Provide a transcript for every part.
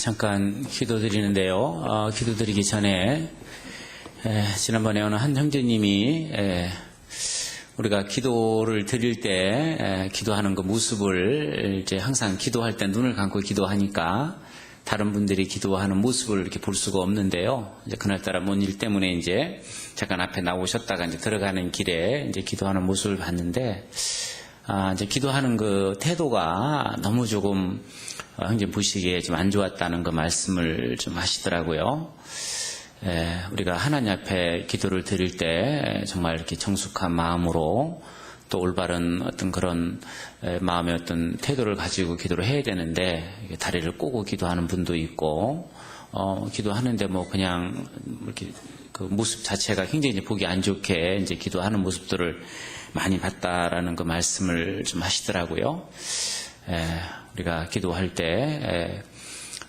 잠깐 기도드리는데요. 기도드리기 전에 지난번에 어느 한 형제님이 우리가 기도를 드릴 때 기도하는 그 모습을 이제 항상 기도할 때 눈을 감고 기도하니까 다른 분들이 기도하는 모습을 이렇게 볼 수가 없는데요. 이제 그날따라 뭔 일 때문에 이제 잠깐 앞에 나오셨다가 이제 들어가는 길에 이제 기도하는 모습을 봤는데 이제 기도하는 그 태도가 너무 조금 형님 보시기에 좀 안 좋았다는 그 말씀을 좀 하시더라고요. 우리가 하나님 앞에 기도를 드릴 때 정말 이렇게 정숙한 마음으로 또 올바른 어떤 그런 마음의 어떤 태도를 가지고 기도를 해야 되는데 다리를 꼬고 기도하는 분도 있고 기도하는데 뭐 그냥 이렇게 그 모습 자체가 굉장히 보기 안 좋게 이제 기도하는 모습들을 많이 봤다라는 그 말씀을 좀 하시더라고요. 우리가 기도할 때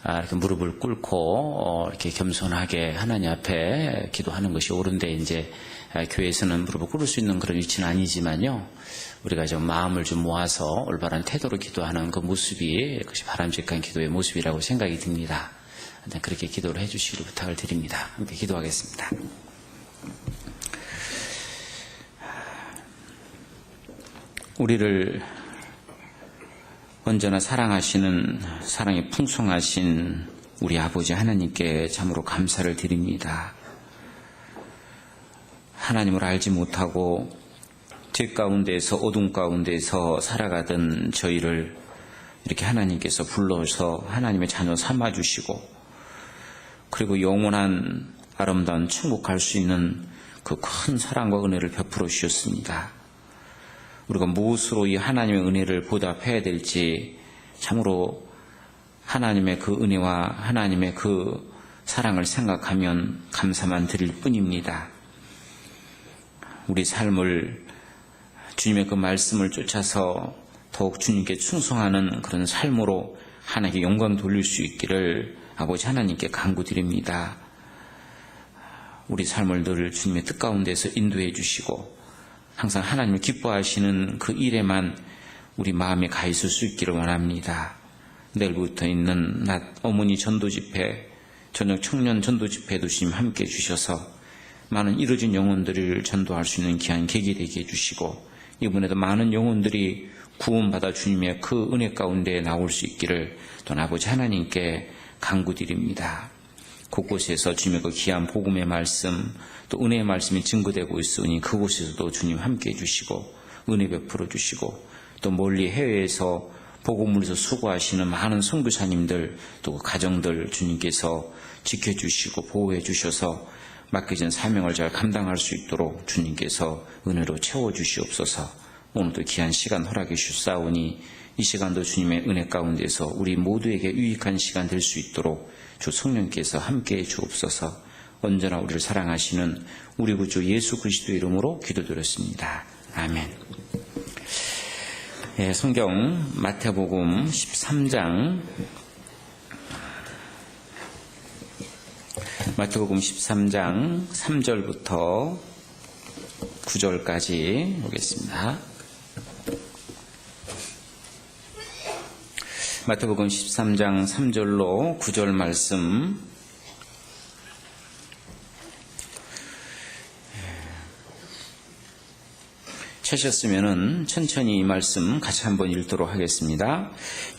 이렇게 무릎을 꿇고 이렇게 겸손하게 하나님 앞에 기도하는 것이 옳은데 이제 교회에서는 무릎을 꿇을 수 있는 그런 위치는 아니지만요. 우리가 좀 마음을 좀 모아서 올바른 태도로 기도하는 그 모습이 그것이 바람직한 기도의 모습이라고 생각이 듭니다. 그렇게 기도를 해주시기를 부탁을 드립니다. 함께 기도하겠습니다. 우리를 언제나 사랑하시는 사랑이 풍성하신 우리 아버지 하나님께 참으로 감사를 드립니다. 하나님을 알지 못하고 죄 가운데에서 어둠 가운데에서 살아가던 저희를 이렇게 하나님께서 불러서 하나님의 자녀 삼아주시고 그리고 영원한 아름다운 천국 갈 수 있는 그 큰 사랑과 은혜를 베풀어 주셨습니다. 우리가 무엇으로 이 하나님의 은혜를 보답해야 될지 참으로 하나님의 그 은혜와 하나님의 그 사랑을 생각하면 감사만 드릴 뿐입니다. 우리 삶을 주님의 그 말씀을 쫓아서 더욱 주님께 충성하는 그런 삶으로 하나님께 영광 돌릴 수 있기를 아버지 하나님께 간구드립니다. 우리 삶을 늘 주님의 뜻 가운데서 인도해 주시고 항상 하나님을 기뻐하시는 그 일에만 우리 마음에 가 있을 수 있기를 원합니다. 내일부터 있는 낮 어머니 전도 집회, 저녁 청년 전도 집회도 주님 함께 해주셔서 많은 이루어진 영혼들을 전도할 수 있는 귀한 계기 되게 해주시고 이번에도 많은 영혼들이 구원받아 주님의 그 은혜 가운데 나올 수 있기를 또 아버지 하나님께 간구드립니다. 곳곳에서 주님의 그 귀한 복음의 말씀 또 은혜의 말씀이 증거되고 있으니 그곳에서도 주님 함께 해주시고 은혜 베풀어 주시고 또 멀리 해외에서 복음을 위해서 수고하시는 많은 선교사님들 또 그 가정들 주님께서 지켜주시고 보호해 주셔서 맡겨진 사명을 잘 감당할 수 있도록 주님께서 은혜로 채워주시옵소서. 오늘도 귀한 시간 허락해 주사오니 이 시간도 주님의 은혜 가운데서 우리 모두에게 유익한 시간 될 수 있도록 주 성령께서 함께해 주옵소서. 언제나 우리를 사랑하시는 우리 구주 예수 그리스도의 이름으로 기도드렸습니다. 아멘. 네, 성경 마태복음 13장 3절부터 9절까지 보겠습니다. 마태복음 13장 3절로 9절 말씀. 찾으셨으면은 천천히 이 말씀 같이 한번 읽도록 하겠습니다.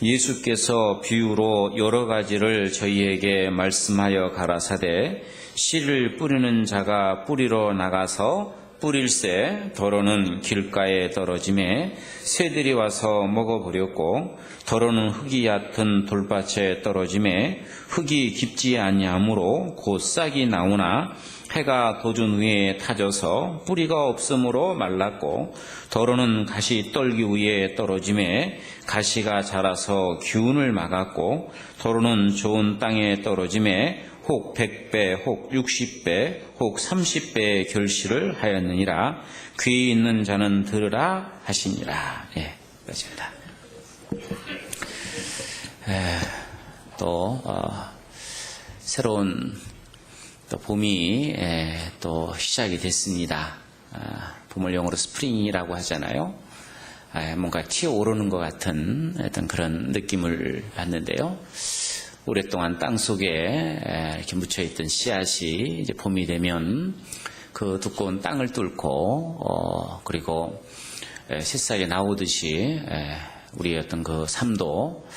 예수께서 비유로 여러 가지를 저희에게 말씀하여 가라사대 씨를 뿌리는 자가 뿌리러 나가서 뿌릴새 더러는 길가에 떨어짐에 새들이 와서 먹어버렸고 더러는 흙이 얕은 돌밭에 떨어짐에 흙이 깊지 아니하므로 곧 싹이 나오나 해가 돋은 후에 타져서 뿌리가 없으므로 말랐고 더러는 가시 떨기 위에 떨어짐에 가시가 자라서 기운을 막았고 더러는 좋은 땅에 떨어짐에 혹 100배, 혹 60배, 혹 30배의 결실을 하였느니라. 귀 있는 자는 들으라 하시니라. 예, 그렇습니다. 새로운 또 봄이 또 시작이 됐습니다. 봄을 영어로 스프링이라고 하잖아요. 뭔가 튀어오르는 것 같은 어떤 그런 느낌을 받는데요. 오랫동안 땅 속에 이렇게 묻혀있던 씨앗이 이제 봄이 되면 그 두꺼운 땅을 뚫고 그리고 새싹이 나오듯이 우리의 어떤 그 삶도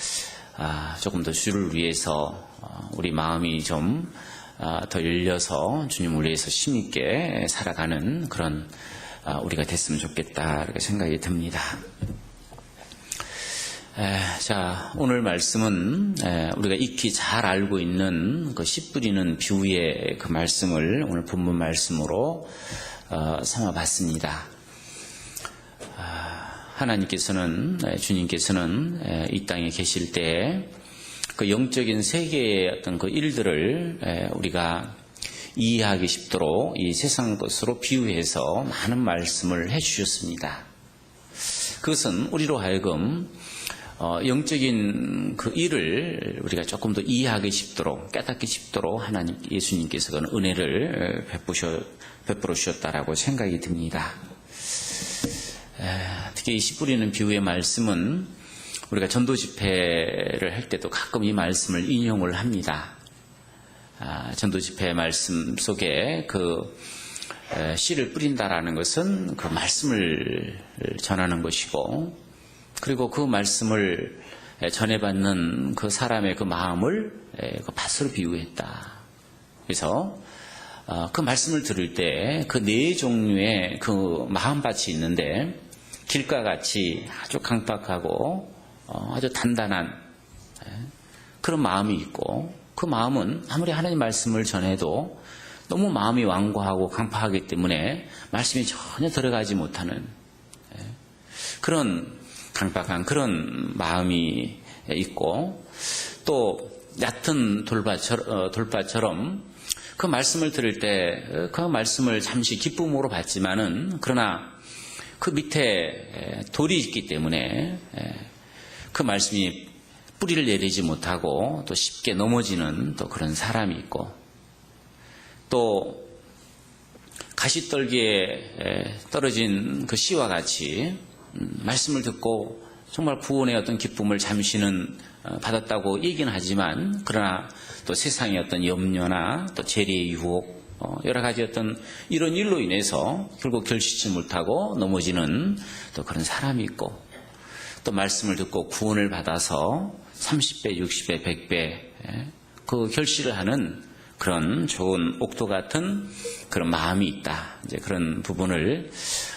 조금 더 주를 위해서 우리 마음이 좀 더 열려서 주님을 위해서 힘있게 살아가는 그런 우리가 됐으면 좋겠다 이렇게 생각이 듭니다. 자, 오늘 말씀은 우리가 익히 잘 알고 있는 그 씨 뿌리는 비유의 그 말씀을 오늘 본문 말씀으로 삼아봤습니다. 하나님께서는 주님께서는 이 땅에 계실 때 그 영적인 세계의 어떤 그 일들을 우리가 이해하기 쉽도록 이 세상 것으로 비유해서 많은 말씀을 해주셨습니다. 그것은 우리로 하여금 영적인 그 일을 우리가 조금 더 이해하기 쉽도록 깨닫기 쉽도록 하나님 예수님께서 그런 은혜를 베풀어 주셨다라고 생각이 듭니다. 특히 이 씨 뿌리는 비유의 말씀은 우리가 전도 집회를 할 때도 가끔 이 말씀을 인용을 합니다. 전도 집회 말씀 속에 그 씨를 뿌린다라는 것은 그 말씀을 전하는 것이고 그리고 그 말씀을 전해받는 그 사람의 그 마음을 그 밭으로 비유했다. 그래서 그 말씀을 들을 때 그 네 종류의 그 마음밭이 있는데 길가같이 아주 강박하고 아주 단단한 그런 마음이 있고 그 마음은 아무리 하나님 말씀을 전해도 너무 마음이 완고하고 강팍하기 때문에 말씀이 전혀 들어가지 못하는 그런 강박한 그런 마음이 있고 또 얕은 돌밭처럼 그 말씀을 들을 때 그 말씀을 잠시 기쁨으로 받지만은 그러나 그 밑에 돌이 있기 때문에 그 말씀이 뿌리를 내리지 못하고 또 쉽게 넘어지는 또 그런 사람이 있고 또 가시떨기에 떨어진 그 씨와 같이 말씀을 듣고 정말 구원의 어떤 기쁨을 잠시는 받았다고 얘기는 하지만 그러나 또 세상의 어떤 염려나 또 재리의 유혹 여러 가지 어떤 이런 일로 인해서 결국 결실치 못하고 넘어지는 또 그런 사람이 있고 또 말씀을 듣고 구원을 받아서 30배, 60배, 100배 그 결실을 하는 그런 좋은 옥토 같은 그런 마음이 있다. 이제 그런 부분을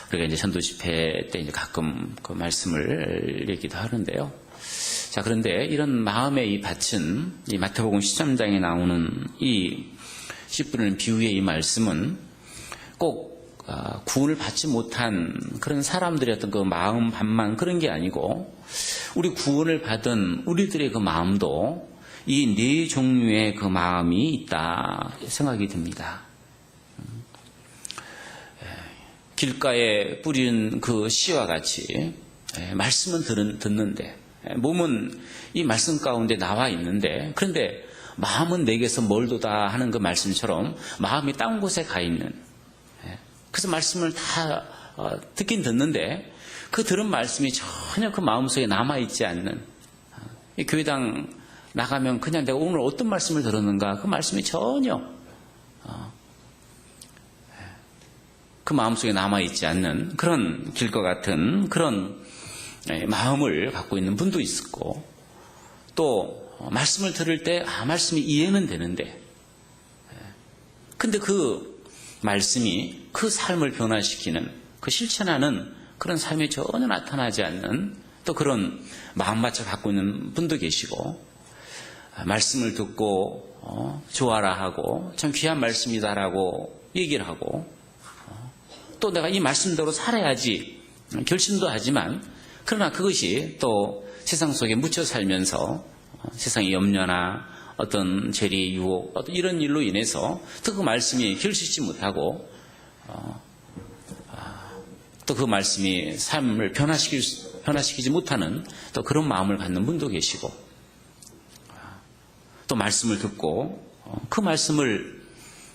우리가 이제 전도 집회 때 이제 가끔 그 말씀을 얘기도 하는데요. 자, 그런데 이런 마음의 이 밭은 이 마태복음 13장에 나오는 이 씨 뿌리는 비유의 이 말씀은 꼭 구원을 받지 못한 그런 사람들의 어떤 그 마음 반만 그런 게 아니고 우리 구원을 받은 우리들의 그 마음도 이 네 종류의 그 마음이 있다 생각이 듭니다. 길가에 뿌린 그 씨와 같이 말씀은 듣는데, 몸은 이 말씀 가운데 나와 있는데, 그런데 마음은 내게서 멀도다 하는 그 말씀처럼 마음이 딴 곳에 가 있는, 그래서 말씀을 다 듣긴 듣는데 그 들은 말씀이 전혀 그 마음속에 남아있지 않는, 이 교회당 나가면 그냥 내가 오늘 어떤 말씀을 들었는가 그 말씀이 전혀 그 마음속에 남아있지 않는 그런 길과 같은 그런 마음을 갖고 있는 분도 있었고, 또 말씀을 들을 때 말씀이 이해는 되는데, 근데 그 말씀이 그 삶을 변화시키는, 그 실천하는 그런 삶이 전혀 나타나지 않는 또 그런 마음밭을 갖고 있는 분도 계시고, 말씀을 듣고 좋아라 하고 참 귀한 말씀이다라고 얘기를 하고, 또 내가 이 말씀대로 살아야지 결심도 하지만, 그러나 그것이 또 세상 속에 묻혀 살면서 세상의 염려나 어떤 재리, 유혹, 어떤 이런 일로 인해서 또 그 말씀이 결실치 못하고 또 그 말씀이 삶을 변화시키지 못하는 또 그런 마음을 갖는 분도 계시고, 또 말씀을 듣고 그 말씀을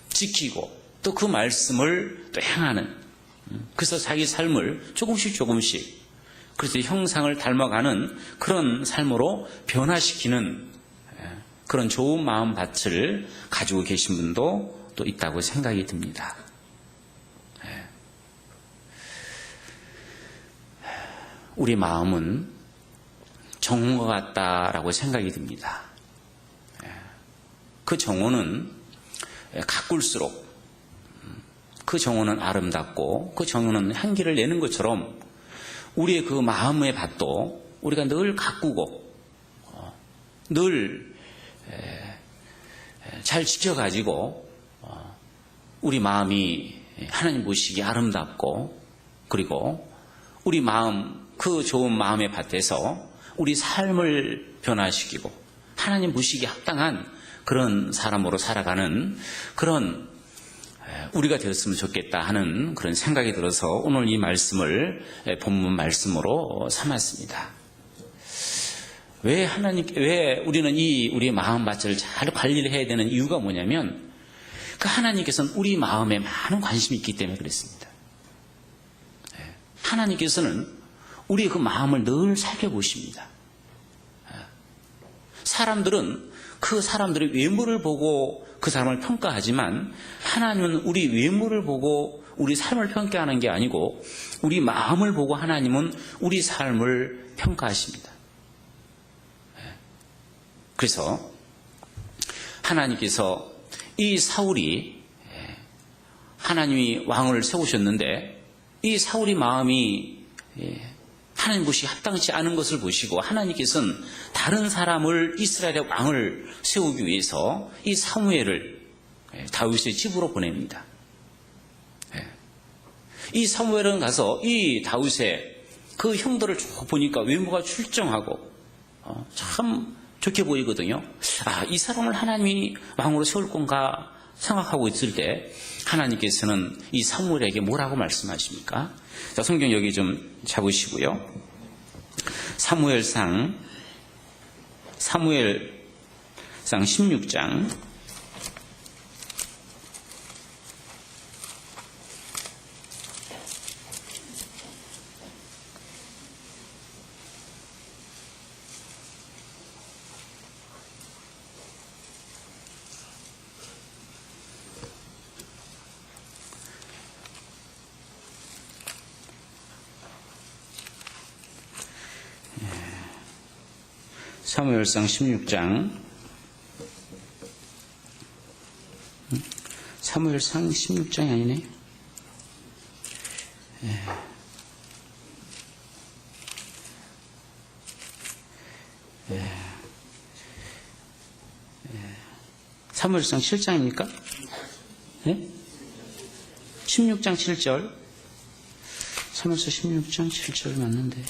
지키고 또 그 말씀을 또 행하는, 그래서 자기 삶을 조금씩 그래서 형상을 닮아가는 그런 삶으로 변화시키는 그런 좋은 마음밭을 가지고 계신 분도 또 있다고 생각이 듭니다. 우리 마음은 정오와 같다라고 생각이 듭니다. 그 정오는 가꿀수록 그 정오는 아름답고 그 정오는 향기를 내는 것처럼 우리의 그 마음의 밭도 우리가 늘 가꾸고 늘 잘 지켜가지고 우리 마음이 하나님 보시기에 아름답고, 그리고 우리 마음, 그 좋은 마음의 밭에서 우리 삶을 변화시키고 하나님 보시기에 합당한 그런 사람으로 살아가는 그런 우리가 되었으면 좋겠다 하는 그런 생각이 들어서 오늘 이 말씀을 본문 말씀으로 삼았습니다. 왜 우리는 우리의 마음밭을 잘 관리를 해야 되는 이유가 뭐냐면, 그 하나님께서는 우리 마음에 많은 관심이 있기 때문에 그랬습니다. 하나님께서는 우리의 그 마음을 늘 살펴보십니다. 사람들은 그 사람들의 외모를 보고 그 사람을 평가하지만, 하나님은 우리 외모를 보고 우리 삶을 평가하는 게 아니고 우리 마음을 보고 하나님은 우리 삶을 평가하십니다. 그래서 하나님께서 이 사울이, 하나님이 왕을 세우셨는데 이 사울이 마음이 하나님 보시기 합당치 않은 것을 보시고, 하나님께서는 다른 사람을 이스라엘의 왕을 세우기 위해서 이 사무엘을 다윗의 집으로 보냅니다. 이 사무엘은 가서 이 다윗의 그 형들을 쭉 보니까 외모가 출중하고 참 좋게 보이거든요. 이 사람을 하나님이 왕으로 세울 건가 생각하고 있을 때 하나님께서는 이 사무엘에게 뭐라고 말씀하십니까? 자, 성경 여기 좀 잡으시고요. 사무엘상 16장 16장 사무엘상 16장이 아니네. 사무엘상 7장입니까? 16장 7절. 사무엘상 16장 7절 맞는데.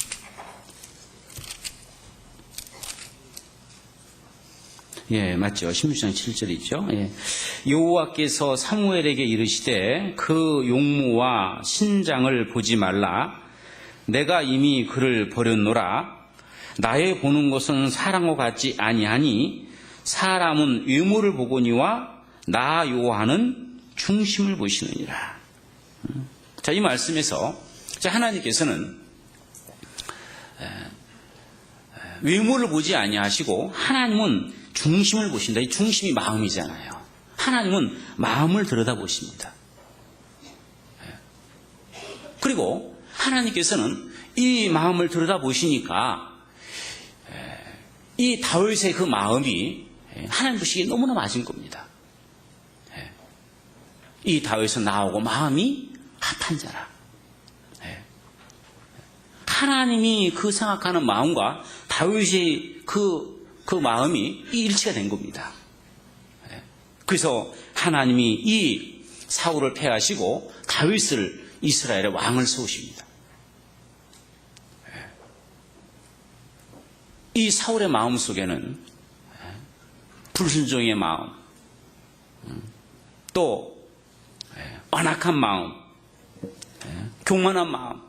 맞죠. 16장 7절이죠. 여호와께서 사무엘에게 이르시되 그 용모와 신장을 보지 말라. 내가 이미 그를 버렸노라. 나의 보는 것은 사람과 같지 아니하니 사람은 외모를 보거니와 나 여호와는 중심을 보시느니라. 자, 이 말씀에서 하나님께서는 외모를 보지 아니하시고 하나님은 중심을 보신다. 이 중심이 마음이잖아요. 하나님은 마음을 들여다보십니다. 그리고 하나님께서는 이 마음을 들여다보시니까 이 다윗의 그 마음이 하나님 보시기에 너무나 맞은 겁니다. 이 다윗은 나하고 마음이 합한 자라. 하나님이 그 생각하는 마음과 다윗의 그 마음이 일치가 된 겁니다. 그래서 하나님이 이 사울을 패하시고 다윗을 이스라엘의 왕을 세우십니다. 이 사울의 마음 속에는 불순종의 마음, 또 완악한 마음, 교만한 마음,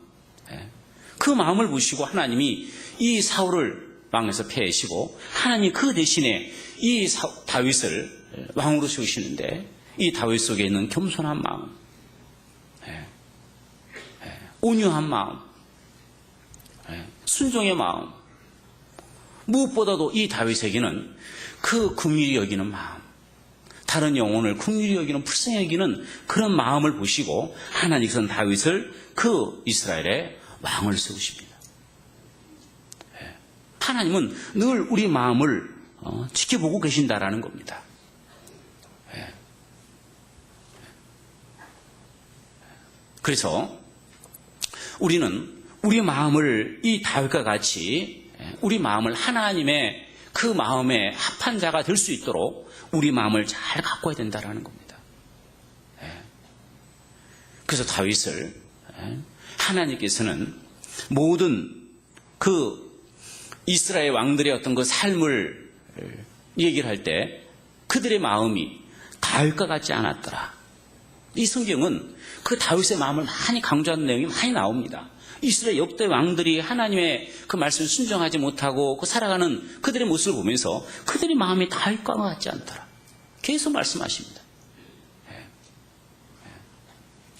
그 마음을 보시고 하나님이 이 사울을 왕에서 패하시고 하나님이 그 대신에 이 다윗을 왕으로 세우시는데 이 다윗 속에 있는 겸손한 마음, 온유한 마음, 순종의 마음, 무엇보다도 이 다윗에게는 그 긍휼히 여기는 마음, 다른 영혼을 긍휼히 여기는 불쌍히 여기는 그런 마음을 보시고 하나님께서는 다윗을 그 이스라엘의 왕을 세우십니다. 하나님은 늘 우리 마음을 지켜보고 계신다라는 겁니다. 그래서 우리는 우리 마음을 이 다윗과 같이 우리 마음을 하나님의 그 마음에 합한 자가 될 수 있도록 우리 마음을 잘 가꿔야 된다는 겁니다. 그래서 다윗을 하나님께서는 모든 그 이스라엘 왕들의 어떤 그 삶을 얘기를 할 때 그들의 마음이 다윗과 같지 않았더라. 이 성경은 그 다윗의 마음을 많이 강조하는 내용이 많이 나옵니다. 이스라엘 역대 왕들이 하나님의 그 말씀을 순종하지 못하고 그 살아가는 그들의 모습을 보면서 그들의 마음이 다윗과 같지 않더라. 계속 말씀하십니다.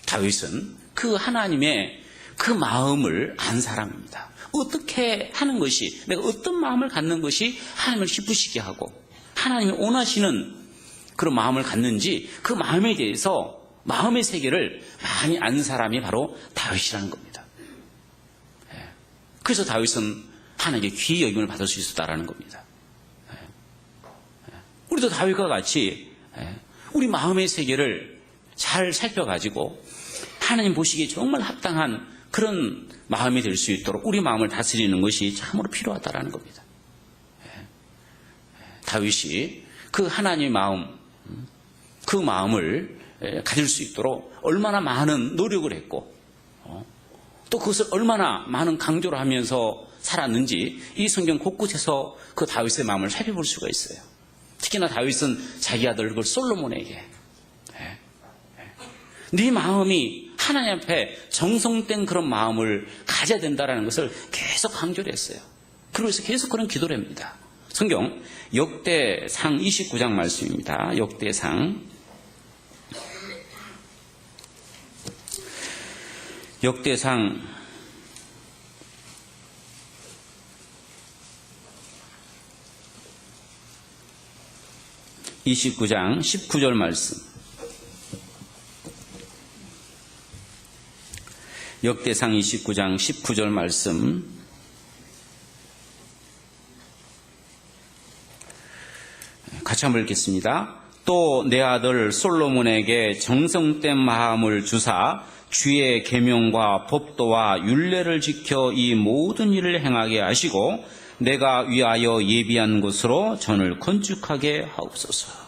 다윗은 그 하나님의 그 마음을 안 사람입니다. 어떻게 하는 것이, 내가 어떤 마음을 갖는 것이 하나님을 기쁘시게 하고 하나님이 원하시는 그런 마음을 갖는지 그 마음에 대해서 마음의 세계를 많이 아는 사람이 바로 다윗이라는 겁니다. 그래서 다윗은 하나님께 귀히 여김을 받을 수 있었다라는 겁니다. 우리도 다윗과 같이 우리 마음의 세계를 잘 살펴가지고 하나님 보시기에 정말 합당한 그런 마음이 될 수 있도록 우리 마음을 다스리는 것이 참으로 필요하다라는 겁니다. 다윗이 그 하나님의 마음, 그 마음을 가질 수 있도록 얼마나 많은 노력을 했고 또 그것을 얼마나 많은 강조를 하면서 살았는지 이 성경 곳곳에서 그 다윗의 마음을 살펴볼 수가 있어요. 특히나 다윗은 자기 아들 그 솔로몬에게 네 마음이 하나님 앞에 정성된 그런 마음을 가져야 된다는 것을 계속 강조를 했어요. 그래서 계속 그런 기도를 합니다. 성경 역대상 29장 말씀입니다. 역대상 29장 19절 말씀. 역대상 29장 19절 말씀. 같이 한번 읽겠습니다. 또 내 아들 솔로몬에게 정성된 마음을 주사 주의 계명과 법도와 율례를 지켜 이 모든 일을 행하게 하시고 내가 위하여 예비한 곳으로 전을 건축하게 하옵소서.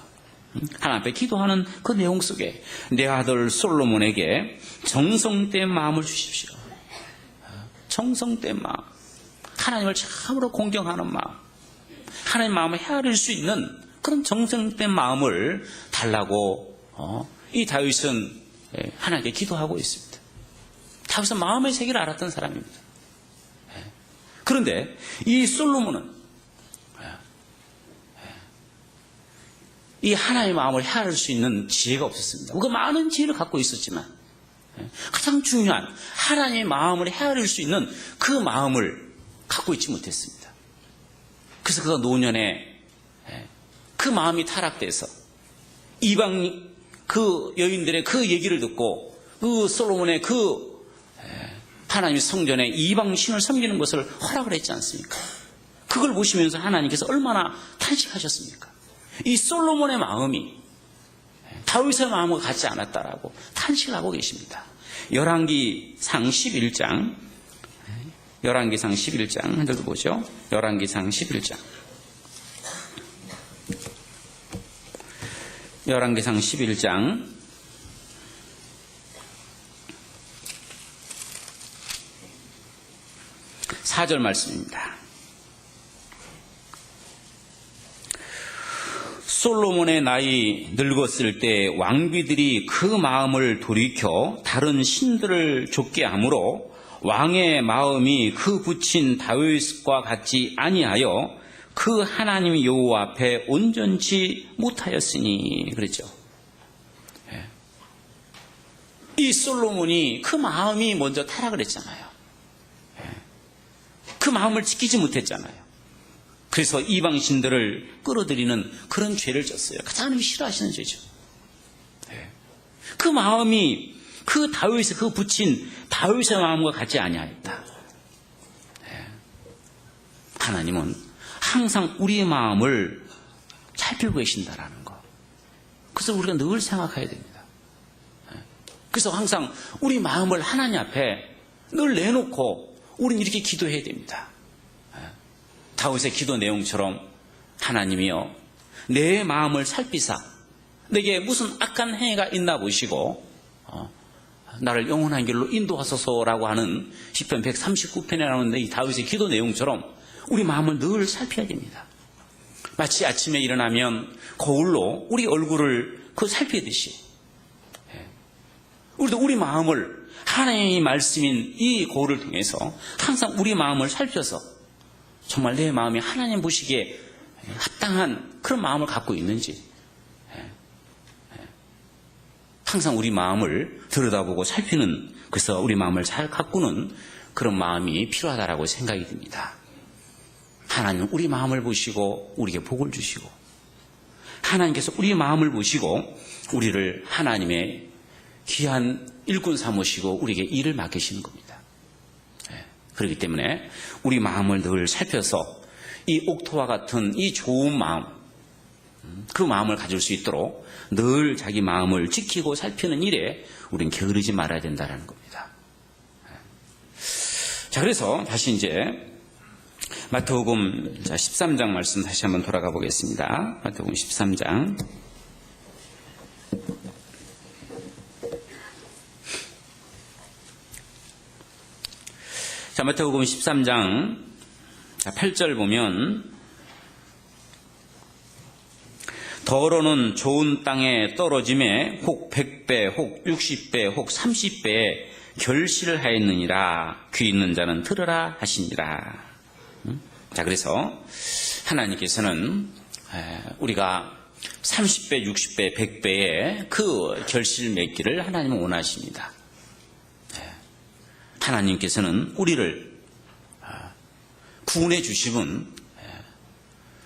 하나님 앞에 기도하는 그 내용 속에 내 아들 솔로몬에게 정성된 마음을 주십시오. 정성된 마음, 하나님을 참으로 공경하는 마음, 하나님 마음을 헤아릴 수 있는 그런 정성된 마음을 달라고 이 다윗은 하나님께 기도하고 있습니다. 다윗은 마음의 세계를 알았던 사람입니다. 그런데 이 솔로몬은 이 하나님의 마음을 헤아릴 수 있는 지혜가 없었습니다. 그 많은 지혜를 갖고 있었지만 가장 중요한 하나님의 마음을 헤아릴 수 있는 그 마음을 갖고 있지 못했습니다. 그래서 그가 노년에 그 마음이 타락돼서 이방 그 여인들의 그 얘기를 듣고 그 솔로몬의 그 하나님의 성전에 이방 신을 섬기는 것을 허락을 했지 않습니까? 그걸 보시면서 하나님께서 얼마나 탄식하셨습니까? 이 솔로몬의 마음이 다윗의 마음과 같지 않았다라고 탄식을 하고 계십니다. 열왕기상 11장 한번 읽어보죠. 열왕기상 11장 4절 말씀입니다. 솔로몬의 나이 늙었을 때 왕비들이 그 마음을 돌이켜 다른 신들을 좇게 하므로 왕의 마음이 그 붙인 다윗과 같지 아니하여 그 하나님 여호와 앞에 온전치 못하였으니 그랬죠. 이 솔로몬이 그 마음이 먼저 타락을 했잖아요. 그 마음을 지키지 못했잖아요. 그래서 이방신들을 끌어들이는 그런 죄를 졌어요. 하나님이 싫어하시는 죄죠. 그 마음이 그 다윗의 그 붙인 다윗의 마음과 같지 아니하였다. 하나님은 항상 우리의 마음을 살피고 계신다라는 거. 그래서 우리가 늘 생각해야 됩니다. 그래서 항상 우리 마음을 하나님 앞에 늘 내놓고 우리는 이렇게 기도해야 됩니다. 다윗의 기도 내용처럼 하나님이여 내 마음을 살피사 내게 무슨 악한 행위가 있나 보시고 나를 영원한 길로 인도하소서라고 하는 시편 139편에 나오는데 이 다윗의 기도 내용처럼 우리 마음을 늘 살펴야 됩니다. 마치 아침에 일어나면 거울로 우리 얼굴을 살피듯이 우리도 우리 마음을 하나님의 말씀인 이 거울을 통해서 항상 우리 마음을 살펴서 정말 내 마음이 하나님 보시기에 합당한 그런 마음을 갖고 있는지 항상 우리 마음을 들여다보고 살피는, 그래서 우리 마음을 잘 가꾸는 그런 마음이 필요하다라고 생각이 듭니다. 하나님은 우리 마음을 보시고 우리에게 복을 주시고 하나님께서 우리 마음을 보시고 우리를 하나님의 귀한 일꾼 삼으시고 우리에게 일을 맡기시는 겁니다. 그렇기 때문에 우리 마음을 늘 살펴서 이 옥토와 같은 이 좋은 마음, 그 마음을 가질 수 있도록 늘 자기 마음을 지키고 살피는 일에 우리는 게으르지 말아야 된다는 겁니다. 자, 그래서 다시 이제 마태복음 13장 말씀 다시 한번 돌아가 보겠습니다. 마태복음 13장. 자, 마태복음 13장 8절 보면 더러는 좋은 땅에 떨어짐에 혹 100배, 혹 60배, 혹 30배의 결실을 하였느니라. 귀 있는 자는 들으라 하시니라. 자, 그래서 하나님께서는 우리가 30배, 60배, 100배의 그 결실 맺기를 하나님은 원하십니다. 하나님께서는 우리를 구원해 주심은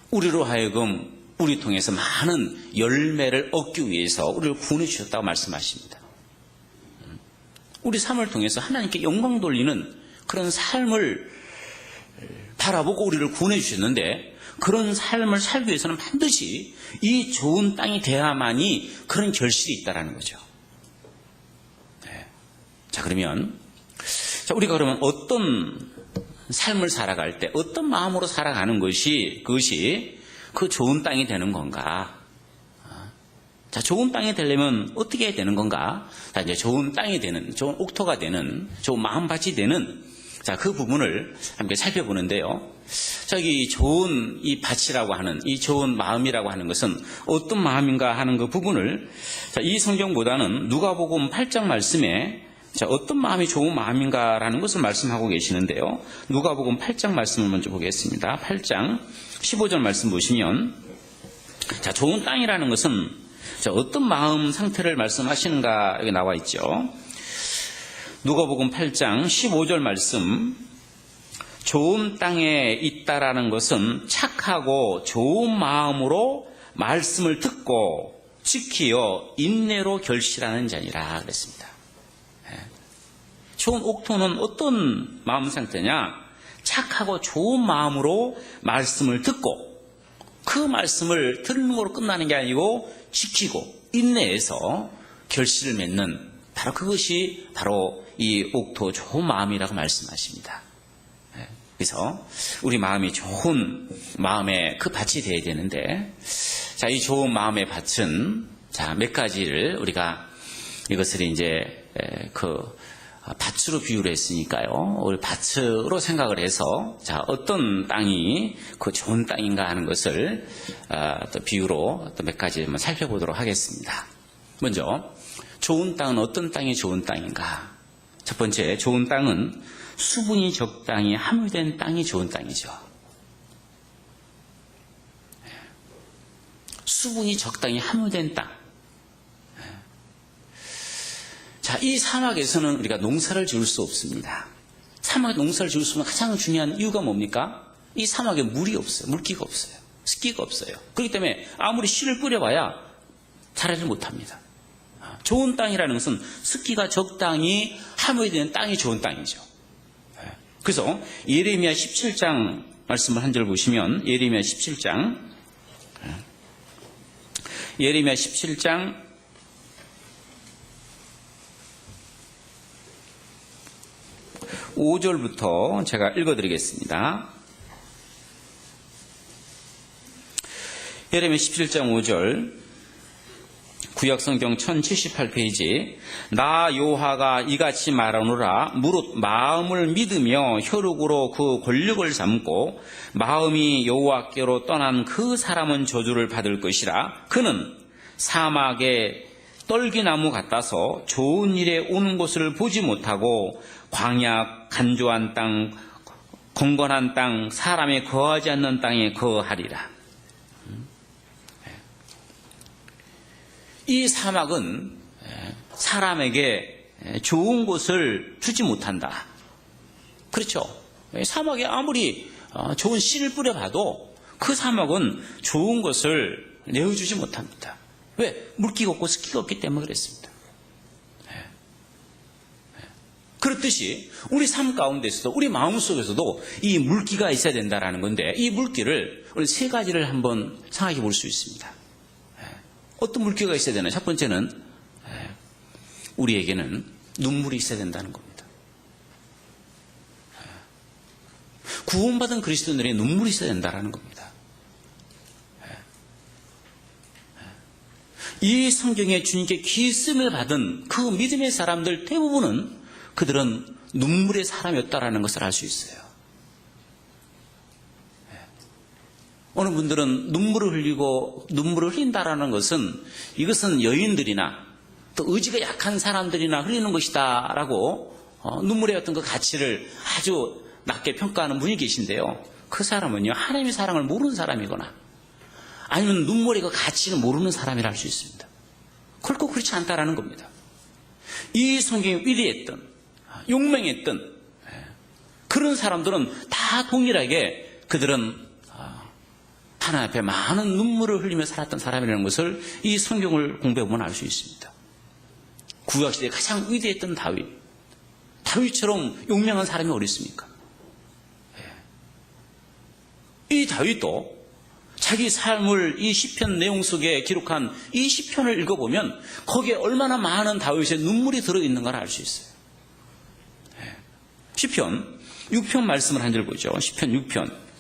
우리로 하여금 우리 통해서 많은 열매를 얻기 위해서 우리를 구원해 주셨다고 말씀하십니다. 우리 삶을 통해서 하나님께 영광 돌리는 그런 삶을 바라보고 우리를 구원해 주셨는데, 그런 삶을 살기 위해서는 반드시 이 좋은 땅이 돼야만이 그런 결실이 있다는 거죠. 자, 그러면 우리가 그러면 어떤 삶을 살아갈 때 어떤 마음으로 살아가는 것이 그것이 그 좋은 땅이 되는 건가? 자, 좋은 땅이 되려면 어떻게 해야 되는 건가? 자, 이제 좋은 땅이 되는, 좋은 옥토가 되는, 좋은 마음밭이 되는, 자, 그 부분을 함께 살펴보는데요. 저기 좋은 이 밭이라고 하는, 이 좋은 마음이라고 하는 것은 어떤 마음인가 하는 그 부분을, 자, 이 성경보다는 누가복음 8장 말씀에 자, 어떤 마음이 좋은 마음인가라는 것을 말씀하고 계시는데요. 누가복음 8장 말씀을 먼저 보겠습니다. 8장 15절 말씀 보시면, 자, 좋은 땅이라는 것은 자, 어떤 마음 상태를 말씀하시는가 여기 나와 있죠. 누가복음 8장 15절 말씀, 좋은 땅에 있다라는 것은 착하고 좋은 마음으로 말씀을 듣고 지키어 인내로 결실하는 자니라 그랬습니다. 좋은 옥토는 어떤 마음 상태냐? 착하고 좋은 마음으로 말씀을 듣고 그 말씀을 듣는 거로 끝나는 게 아니고 지키고 인내해서 결실을 맺는 바로 그것이 바로 이 옥토 좋은 마음이라고 말씀하십니다. 그래서 우리 마음이 좋은 마음의 그 밭이 되어야 되는데, 자, 이 좋은 마음의 밭은 자, 몇 가지를 우리가 이것을 이제 밭으로 비유를 했으니까요. 우리 밭으로 생각을 해서 자, 어떤 땅이 그 좋은 땅인가 하는 것을 또 비유로 또 몇 가지 한번 살펴보도록 하겠습니다. 먼저 좋은 땅은 어떤 땅이 좋은 땅인가? 첫 번째, 좋은 땅은 수분이 적당히 함유된 땅이 좋은 땅이죠. 수분이 적당히 함유된 땅. 자, 이 사막에서는 우리가 농사를 지을 수 없습니다. 사막에 농사를 지을 수 없는 가장 중요한 이유가 뭡니까? 이 사막에 물이 없어요. 물기가 없어요. 습기가 없어요. 그렇기 때문에 아무리 씨를 뿌려봐야 자라지 못합니다. 좋은 땅이라는 것은 습기가 적당히 함유되는 땅이 좋은 땅이죠. 그래서 예레미야 17장 말씀을 한 절 보시면 예레미야 17장 5절부터 제가 읽어드리겠습니다. 예레미야 17장 5절, 구약성경 1078페이지. 나 여호와가 이같이 말하노라. 무릇 마음을 믿으며 혈육으로 그 권력을 삼고 마음이 여호와께로 떠난 그 사람은 저주를 받을 것이라. 그는 사막에 떨기나무 같아서 좋은 일에 오는 곳을 보지 못하고 광야 간조한 땅, 건건한 땅, 사람이 거하지 않는 땅에 거하리라. 이 사막은 사람에게 좋은 곳을 주지 못한다. 그렇죠. 사막에 아무리 좋은 씨를 뿌려봐도 그 사막은 좋은 것을 내어주지 못합니다. 왜? 물기가 없고 습기가 없기 때문에 그랬습니다. 그렇듯이 우리 삶 가운데서도 우리 마음속에서도 이 물기가 있어야 된다는 건데, 이 물기를 우리 세 가지를 한번 생각해 볼 수 있습니다. 어떤 물기가 있어야 되나? 첫 번째는 우리에게는 눈물이 있어야 된다는 겁니다. 구원받은 그리스도인들의 눈물이 있어야 된다는 겁니다. 이 성경에 주님께 기씀을 받은 그 믿음의 사람들 대부분은 그들은 눈물의 사람이었다는 것을 알 수 있어요. 어느 분들은 눈물을 흘린다라는 것은 이것은 여인들이나 또 의지가 약한 사람들이나 흘리는 것이다 라고 눈물의 어떤 그 가치를 아주 낮게 평가하는 분이 계신데요. 그 사람은요, 하나님의 사랑을 모르는 사람이거나 아니면 눈물의 그 가치를 모르는 사람이라 할 수 있습니다. 결코 그렇지 않다라는 겁니다. 이 성경이 위대했던, 용맹했던 그런 사람들은 다 동일하게 그들은 하나님 앞에 많은 눈물을 흘리며 살았던 사람이라는 것을 이 성경을 공부해보면 알 수 있습니다. 구약시대에 가장 위대했던 다윗처럼 용맹한 사람이 어디 있습니까? 이 다윗도 자기 삶을 이 시편 내용 속에 기록한 이 시편을 읽어보면 거기에 얼마나 많은 다윗의 눈물이 들어있는가를 알 수 있어요. 시편 6편 말씀을 한 절 보죠. 시편 6편.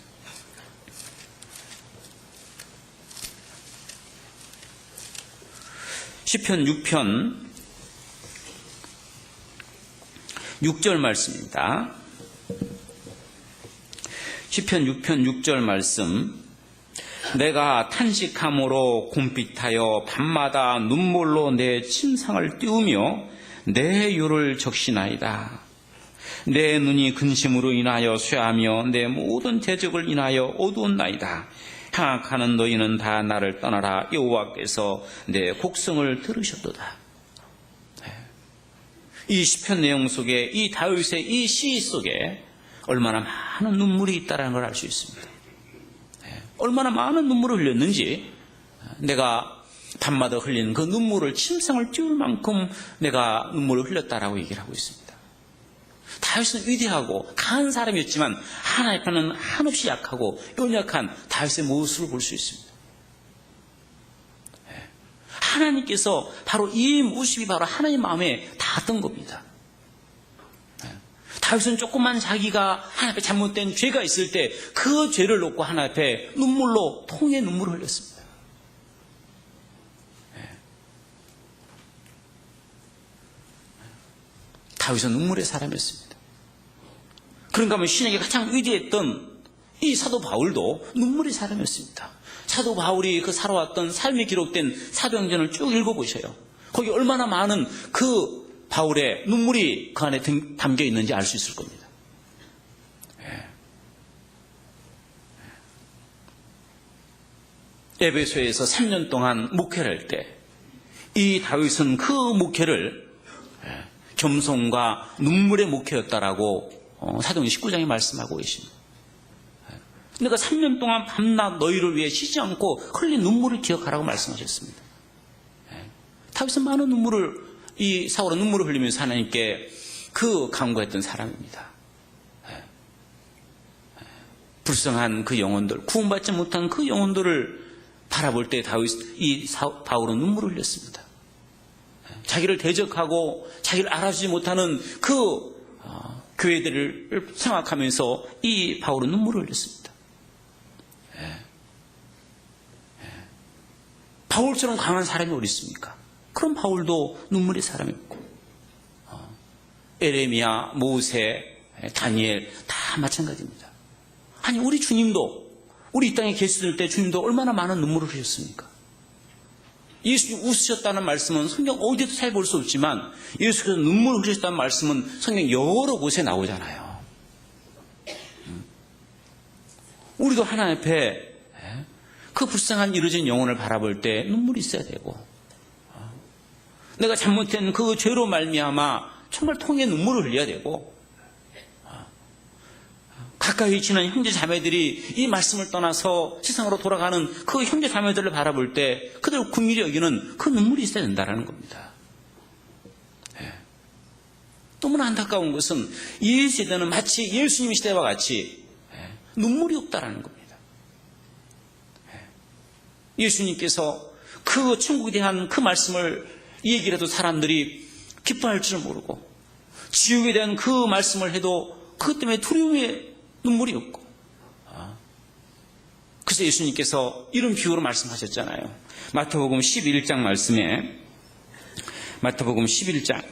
시편 6편 6절 말씀입니다. 시편 6편 6절 말씀. 내가 탄식함으로 곰빛하여 밤마다 눈물로 내 침상을 띄우며 내 유를 적시나이다. 내 눈이 근심으로 인하여 쇠하며 내 모든 대적을 인하여 어두웠나이다. 향악하는 너희는 다 나를 떠나라. 여호와께서 내 곡성을 들으셨도다. 이 시편 내용 속에, 이 다윗의 이 시 속에 얼마나 많은 눈물이 있다는 걸 알 수 있습니다. 얼마나 많은 눈물을 흘렸는지, 내가 밤마다 흘린 그 눈물을 침상을 띄울 만큼 내가 눈물을 흘렸다라고 얘기를 하고 있습니다. 다윗은 위대하고 강한 사람이었지만 하나님 앞에는 한없이 약하고 연약한 다윗의 모습을 볼 수 있습니다. 하나님께서 바로 이 모습이 바로 하나님 마음에 닿았던 겁니다. 다윗은 조금만 자기가 하나님 앞에 잘못된 죄가 있을 때 그 죄를 놓고 하나님 앞에 눈물로 통의 눈물을 흘렸습니다. 다윗은 눈물의 사람이었습니다. 그런가 하면 신에게 가장 위대했던 이 사도 바울도 눈물의 사람이었습니다. 사도 바울이 그 살아왔던 삶이 기록된 사도행전을 쭉 읽어보셔요. 거기 얼마나 많은 그 바울의 눈물이 그 안에 담겨 있는지 알 수 있을 겁니다. 에베소에서 3년 동안 목회를 할 때 이 다윗은 그 목회를 겸손과 눈물의 목회였다라고 사도행전 19장에 말씀하고 계십니다. 내가 3년 동안 밤낮 너희를 위해 쉬지 않고 흘린 눈물을 기억하라고 말씀하셨습니다. 다윗은 많은 눈물을, 이 사울은 눈물을 흘리면서 하나님께 그 간구했던 사람입니다. 불쌍한 그 영혼들, 구원받지 못한 그 영혼들을 바라볼 때 바울은 눈물을 흘렸습니다. 자기를 대적하고 자기를 알아주지 못하는 그 교회들을 생각하면서 이 바울은 눈물을 흘렸습니다. 바울처럼 강한 사람이 어디 있습니까? 그럼 바울도 눈물의 사람이었고, 에레미야, 모세, 다니엘 다 마찬가지입니다. 아니, 우리 주님도, 우리 이 땅에 계셨을 때 주님도 얼마나 많은 눈물을 흘렸습니까? 예수님 웃으셨다는 말씀은 성경 어디에도 잘 볼 수 없지만 예수께서 눈물을 흘리셨다는 말씀은 성경 여러 곳에 나오잖아요. 우리도 하나님 앞에 그 불쌍한 이루어진 영혼을 바라볼 때 눈물이 있어야 되고, 내가 잘못된 그 죄로 말미암아 정말 통에 눈물을 흘려야 되고, 가까이 지난 형제 자매들이 이 말씀을 떠나서 세상으로 돌아가는 그 형제 자매들을 바라볼 때 그들을 긍휼히 여기는 그 눈물이 있어야 된다는 겁니다. 너무나 안타까운 것은 이 시대는 마치 예수님 시대와 같이 눈물이 없다라는 겁니다. 예수님께서 그 천국에 대한 그 말씀을 얘기를 해도 사람들이 기뻐할 줄 모르고, 지옥에 대한 그 말씀을 해도 그것 때문에 두려움의 눈물이 없고, 그래서 예수님께서 이런 비유로 말씀하셨잖아요. 마태복음 11장 말씀에, 마태복음 11장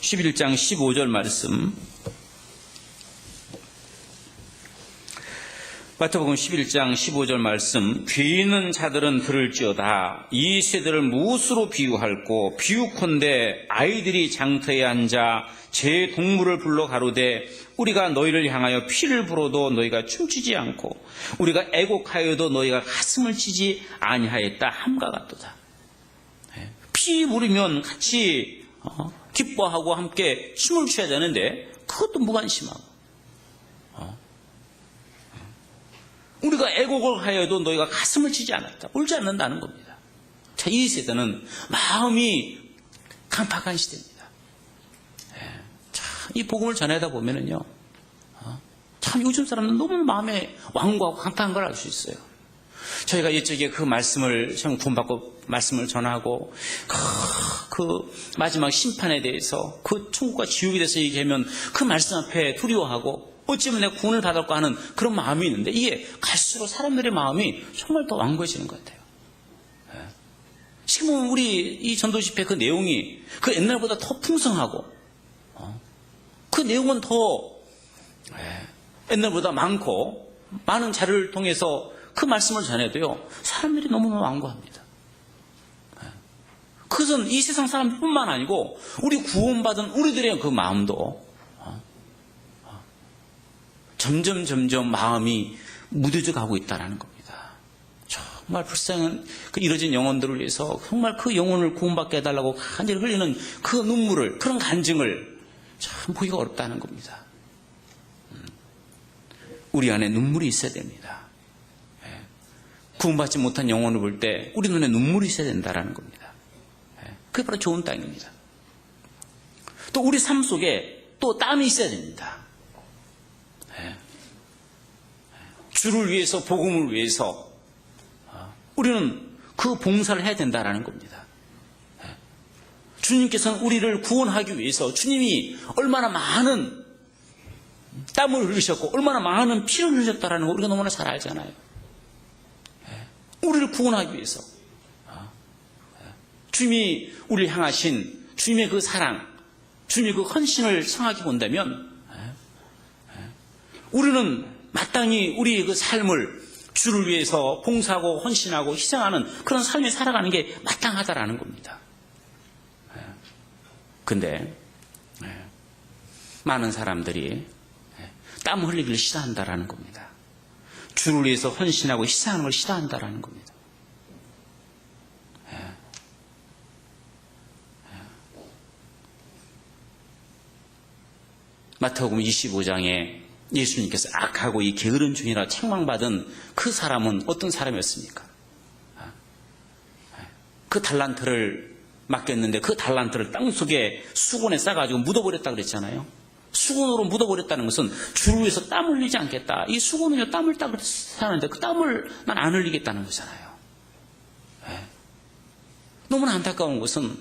15절 말씀, 마태복음 11장 15절 말씀, 귀 있는 자들은 들을지어다. 이 세대를 무엇으로 비유할꼬? 비유컨대 아이들이 장터에 앉아 제 동물을 불러 가로되 우리가 너희를 향하여 피를 불어도 너희가 춤추지 않고 우리가 애곡하여도 너희가 가슴을 치지 아니하였다 함과 같도다. 피 물으면 같이 기뻐하고 함께 춤을 춰야 되는데 그것도 무관심하고, 우리가 애곡을 하여도 너희가 가슴을 치지 않았다, 울지 않는다는 겁니다. 자, 이 세대는 마음이 강팍한 시대입니다. 자, 이 복음을 전하다 보면은요, 참 요즘 사람은 너무 마음에 완고하고 강팍한 걸 알 수 있어요. 저희가 이쪽에 그 말씀을 구원받고 말씀을 전하고 그 마지막 심판에 대해서, 그 천국과 지옥에 대해서 얘기하면 그 말씀 앞에 두려워하고 어찌면 내가 구원을 받을까 하는 그런 마음이 있는데, 이게 갈수록 사람들의 마음이 정말 더 완고해지는 것 같아요. 지금은 우리 이 전도 집회 그 내용이 그 옛날보다 더 풍성하고, 그 내용은 더 옛날보다 많고, 많은 자료를 통해서 그 말씀을 전해도요, 사람들이 너무너무 완고합니다. 그것은 이 세상 사람뿐만 아니고 우리 구원받은 우리들의 그 마음도 점점 마음이 무뎌져 가고 있다는 겁니다. 정말 불쌍한 그 이뤄진 영혼들을 위해서 정말 그 영혼을 구원받게 해달라고 간절히 흘리는 그 눈물을, 그런 간증을 참 보기가 어렵다는 겁니다. 우리 안에 눈물이 있어야 됩니다. 구원받지 못한 영혼을 볼 때 우리 눈에 눈물이 있어야 된다는 겁니다. 그게 바로 좋은 땅입니다. 또 우리 삶 속에 또 땀이 있어야 됩니다. 주를 위해서, 복음을 위해서 우리는 그 봉사를 해야 된다는 겁니다. 주님께서는 우리를 구원하기 위해서 주님이 얼마나 많은 땀을 흘리셨고 얼마나 많은 피를 흘리셨다는 거 우리가 너무나 잘 알잖아요. 우리를 구원하기 위해서 주님이 우리를 향하신 주님의 그 사랑, 주님의 그 헌신을 생각해 본다면 우리는 마땅히 우리의 그 삶을 주를 위해서 봉사하고 헌신하고 희생하는 그런 삶을 살아가는 게 마땅하다라는 겁니다. 근데 많은 사람들이 땀 흘리기를 싫어한다라는 겁니다. 주를 위해서 헌신하고 희생하는 걸 싫어한다라는 겁니다. 마태복음 25장에 예수님께서 악하고 이 게으른 종이라 책망받은 그 사람은 어떤 사람이었습니까? 그 달란트를 맡겼는데 그 달란트를 땅속에 수건에 싸가지고 묻어버렸다 그랬잖아요. 수건으로 묻어버렸다는 것은 주를 위해서 땀 흘리지 않겠다. 이 수건으로 땀을 하는데 그 땀을 난 안 흘리겠다는 거잖아요. 너무나 안타까운 것은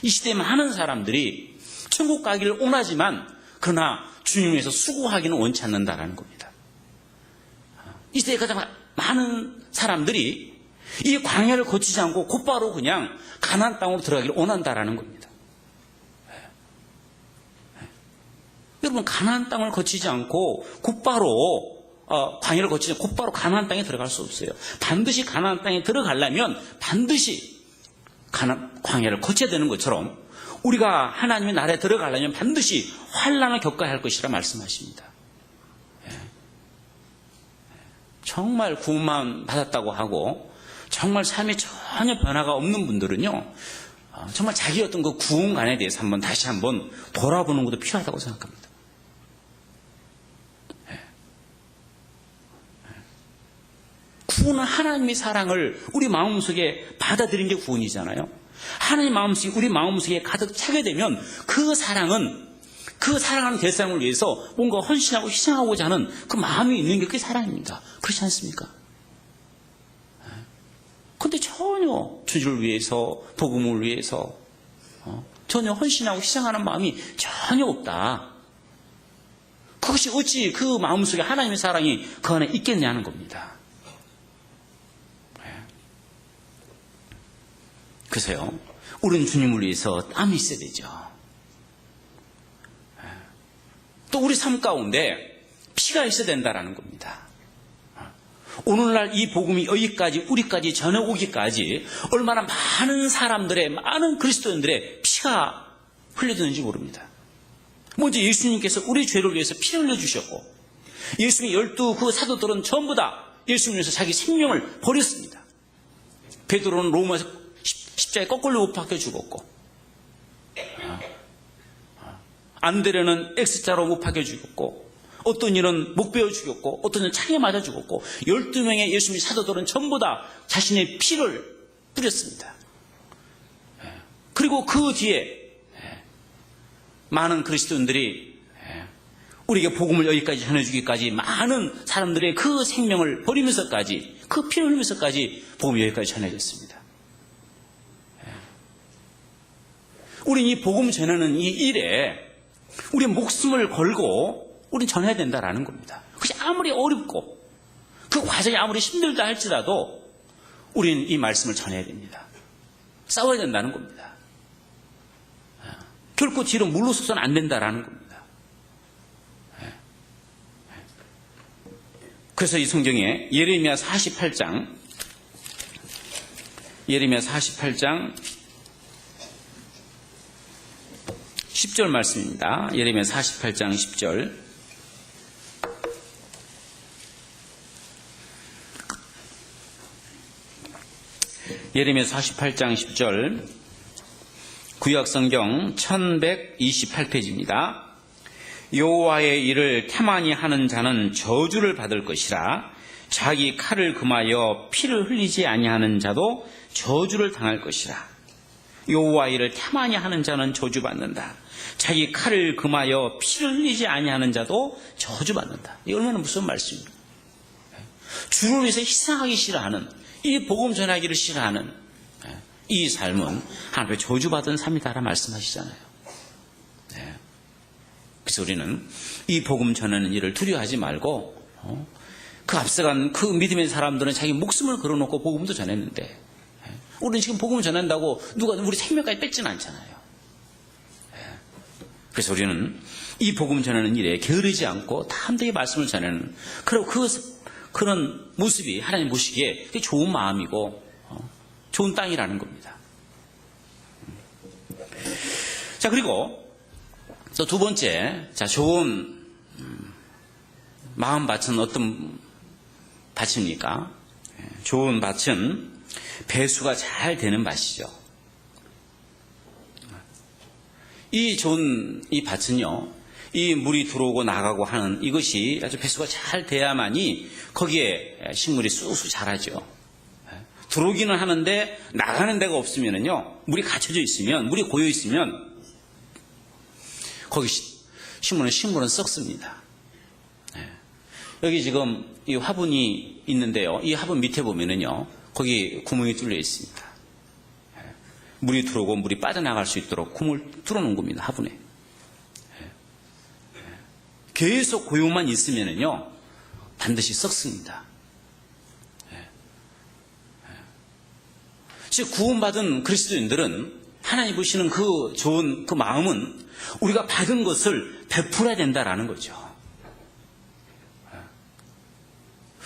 이 시대에 많은 사람들이 천국 가기를 원하지만 그러나 주님 위해서 수고하기는 원치 않는다라는 겁니다. 이 시대에 가장 많은 사람들이 이 광야를 거치지 않고 곧바로 그냥 가나안 땅으로 들어가기를 원한다라는 겁니다. 여러분, 가나안 땅을 거치지 않고 곧바로 광야를 거치지 않고 곧바로 가나안 땅에 들어갈 수 없어요. 반드시 가나안 땅에 들어가려면 반드시 광야를 거쳐야 되는 것처럼 우리가 하나님의 나라에 들어가려면 반드시 환난을 겪어야 할 것이라 말씀하십니다. 정말 구원만 받았다고 하고 정말 삶에 전혀 변화가 없는 분들은요, 정말 자기 어떤 그 구원관에 대해서 다시 한번 돌아보는 것도 필요하다고 생각합니다. 구원은 하나님의 사랑을 우리 마음속에 받아들인 게 구원이잖아요. 하나님 마음속에, 우리 마음속에 가득 차게 되면 그 사랑은, 그 사랑하는 대상을 위해서 뭔가 헌신하고 희생하고자 하는 그 마음이 있는 게 그게 사랑입니다. 그렇지 않습니까? 그런데 전혀 주를 위해서, 복음을 위해서 전혀 헌신하고 희생하는 마음이 전혀 없다. 그것이 어찌 그 마음속에 하나님의 사랑이 그 안에 있겠냐는 겁니다. 그래서요, 우리는 주님을 위해서 땀이 있어야 되죠. 또 우리 삶 가운데 피가 있어야 된다는 겁니다. 오늘날 이 복음이 여기까지, 우리까지 전해오기까지 얼마나 많은 사람들의, 많은 그리스도인들의 피가 흘려지는지 모릅니다. 먼저 예수님께서 우리 죄를 위해서 피를 흘려주셨고, 예수님의 12 그 사도들은 전부 다 예수님 위해서 자기 생명을 버렸습니다. 베드로는 로마에서 십자가에 거꾸로 못 박혀 죽었고, 안드레는 X자로 못 박혀 죽었고, 어떤 이는 목 베어 죽였고, 어떤 이는 창에 맞아 죽었고, 12명의 예수님의 사도들은 전부 다 자신의 피를 뿌렸습니다. 그리고 그 뒤에 많은 그리스도인들이 우리에게 복음을 여기까지 전해주기까지 많은 사람들의 그 생명을 버리면서까지, 그 피를 흘리면서까지 복음이 여기까지 전해졌습니다. 우리는 이 복음 전하는 이 일에 우리의 목숨을 걸고 우리는 전해야 된다라는 겁니다. 그것이 아무리 어렵고 그 과정이 아무리 힘들다 할지라도 우리는 이 말씀을 전해야 됩니다. 싸워야 된다는 겁니다. 결코 뒤로 물러서서는 안 된다라는 겁니다. 그래서 이 성경에 예레미야 48장 10절 말씀입니다. 예레미야 48장 10절. 예레미야 48장 10절. 구약성경 1128페이지입니다. 여호와의 일을 태만히 하는 자는 저주를 받을 것이라. 자기 칼을 금하여 피를 흘리지 아니하는 자도 저주를 당할 것이라. 여호와의 일을 태만히 하는 자는 저주받는다. 자기 칼을 금하여 피를 흘리지 아니하는 자도 저주받는다. 이 얼마나 무서운 말씀입니까? 주를 위해서 희생하기 싫어하는, 이 복음 전하기를 싫어하는 이 삶은 하나님의 저주받은 삶이다라 말씀하시잖아요. 그래서 우리는 이 복음 전하는 일을 두려워하지 말고 그 앞서간 그 믿음의 사람들은 자기 목숨을 걸어놓고 복음도 전했는데 우리는 지금 복음을 전한다고 누가 우리 생명까지 뺏지는 않잖아요. 그래서 우리는 이 복음 전하는 일에 게으르지 않고 담대히 말씀을 전하는 그런 모습이 하나님 보시기에 좋은 마음이고 좋은 땅이라는 겁니다. 자, 그리고 또 두 번째, 자, 좋은 마음 밭은 어떤 밭입니까? 좋은 밭은 배수가 잘 되는 밭이죠. 이 좋은 이 밭은요, 이 물이 들어오고 나가고 하는 이것이 아주 배수가 잘 돼야만이 거기에 식물이 쑥쑥 자라죠. 들어오기는 하는데 나가는 데가 없으면요, 물이 갇혀져 있으면, 물이 고여 있으면 거기 식물은 썩습니다. 여기 지금 이 화분이 있는데요, 이 화분 밑에 보면은요, 거기 구멍이 뚫려 있습니다. 물이 들어오고 물이 빠져나갈 수 있도록 구멍을 뚫어놓은 겁니다, 화분에. 계속 고요만 있으면은요, 반드시 썩습니다. 즉, 구원받은 그리스도인들은 하나님 보시는 그 좋은 그 마음은 우리가 받은 것을 베풀어야 된다라는 거죠.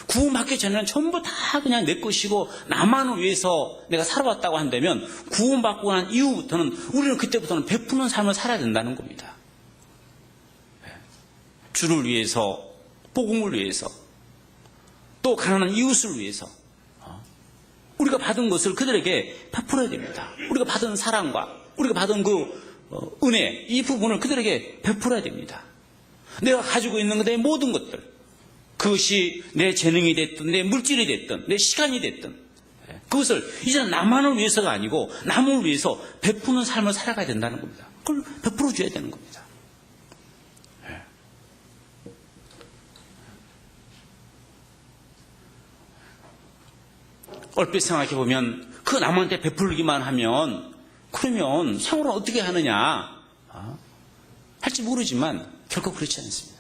구원받기 전에는 전부 다 그냥 내 것이고 나만을 위해서 내가 살아왔다고 한다면 구원받고 난 이후부터는 우리는 그때부터는 베푸는 삶을 살아야 된다는 겁니다. 주를 위해서, 복음을 위해서, 또 가난한 이웃을 위해서 우리가 받은 것을 그들에게 베풀어야 됩니다. 우리가 받은 사랑과 우리가 받은 그 은혜, 이 부분을 그들에게 베풀어야 됩니다. 내가 가지고 있는 내 모든 것들, 그것이 내 재능이 됐든 내 물질이 됐든 내 시간이 됐든 그것을 이제는 나만을 위해서가 아니고 남을 위해서 베푸는 삶을 살아가야 된다는 겁니다. 그걸 베풀어 줘야 되는 겁니다. 얼핏 생각해 보면 그 남한테 베풀기만 하면 그러면 생활은 어떻게 하느냐 할지 모르지만 결코 그렇지 않습니다.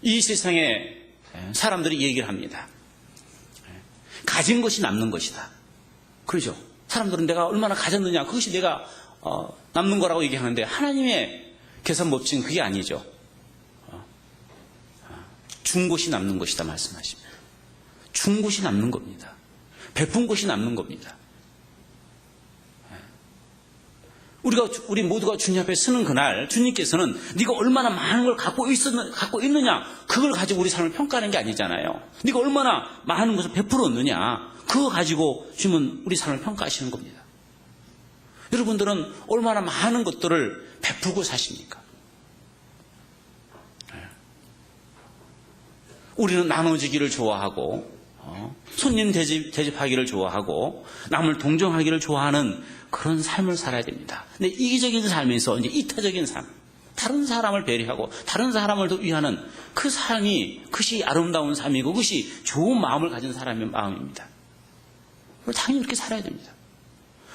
이 세상에 사람들이 얘기를 합니다. 가진 것이 남는 것이다. 그러죠. 사람들은 내가 얼마나 가졌느냐, 그것이 내가 남는 거라고 얘기하는데 하나님의 계산 법칙은 그게 아니죠. 준 것이 남는 것이다 말씀하십니다. 준 것이 남는 겁니다. 베푼 것이 남는 겁니다. 우리 모두가 주님 앞에 서는 그날 주님께서는 네가 얼마나 많은 걸 갖고 있느냐 그걸 가지고 우리 삶을 평가하는 게 아니잖아요. 네가 얼마나 많은 것을 베풀었느냐 그거 가지고 주님은 우리 삶을 평가하시는 겁니다. 여러분들은 얼마나 많은 것들을 베풀고 사십니까? 우리는 나눠주기를 좋아하고 손님 대접하기를 좋아하고 남을 동정하기를 좋아하는 그런 삶을 살아야 됩니다. 근데 이기적인 삶에서 이제 이타적인 삶, 다른 사람을 배려하고 다른 사람을 더 위하는 그 삶이 그것이 아름다운 삶이고 그것이 좋은 마음을 가진 사람의 마음입니다. 당연히 그렇게 살아야 됩니다.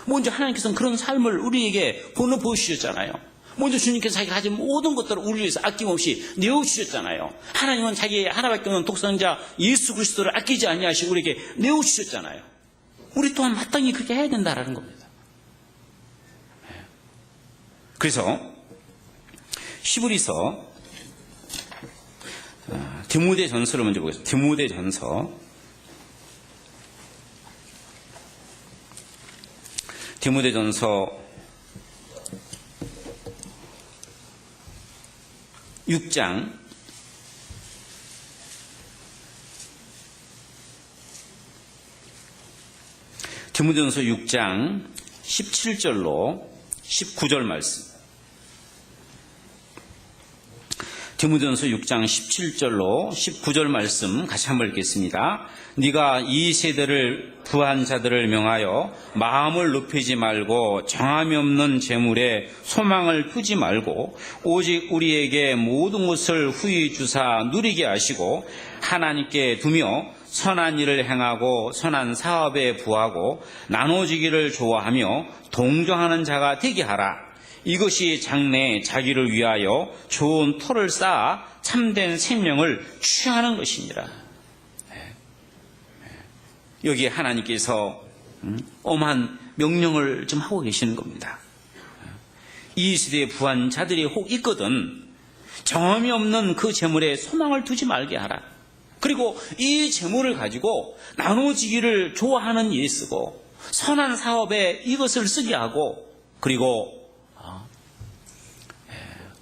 먼저 하나님께서는 그런 삶을 우리에게 보여주셨잖아요. 먼저 주님께서 자기가 가진 모든 것들을 우리 위해서 아낌없이 내어주셨잖아요. 하나님은 자기의 하나밖에 없는 독생자 예수 그리스도를 아끼지 아니하시고 우리에게 내어주셨잖아요. 우리 또한 마땅히 그렇게 해야 된다라는 겁니다. 그래서 히브리서 디모데전서를 먼저 보겠습니다. 디모데전서 6장 17절로 19절 말씀. 디모데전서 6장 17절로 19절 말씀 같이 한번 읽겠습니다. 네가 이 세대를 부한 자들을 명하여 마음을 높이지 말고 정함이 없는 재물에 소망을 두지 말고 오직 우리에게 모든 것을 후히 주사 누리게 하시고 하나님께 두며 선한 일을 행하고 선한 사업에 부하고 나눠주기를 좋아하며 동정하는 자가 되게 하라. 이것이 장래에 자기를 위하여 좋은 터를 쌓아 참된 생명을 취하는 것이니라. 여기에 하나님께서 엄한 명령을 좀 하고 계시는 겁니다. 이 시대에 부한 자들이 혹 있거든 정함이 없는 그 재물에 소망을 두지 말게 하라. 그리고 이 재물을 가지고 나눠지기를 좋아하는 일에 쓰고 선한 사업에 이것을 쓰게 하고 그리고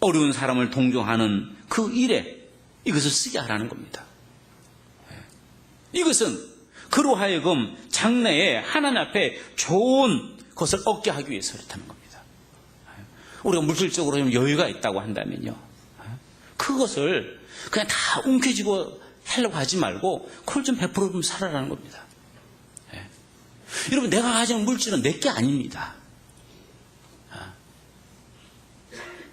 어려운 사람을 동정하는 그 일에 이것을 쓰게 하라는 겁니다. 이것은 그로 하여금 장래에 하나님 앞에 좋은 것을 얻게 하기 위해서 그렇다는 겁니다. 우리가 물질적으로 좀 여유가 있다고 한다면요, 그것을 그냥 다 움켜쥐고 하려고 하지 말고 그걸 좀 100% 좀 살아라는 겁니다. 여러분, 내가 가진 물질은 내 게 아닙니다.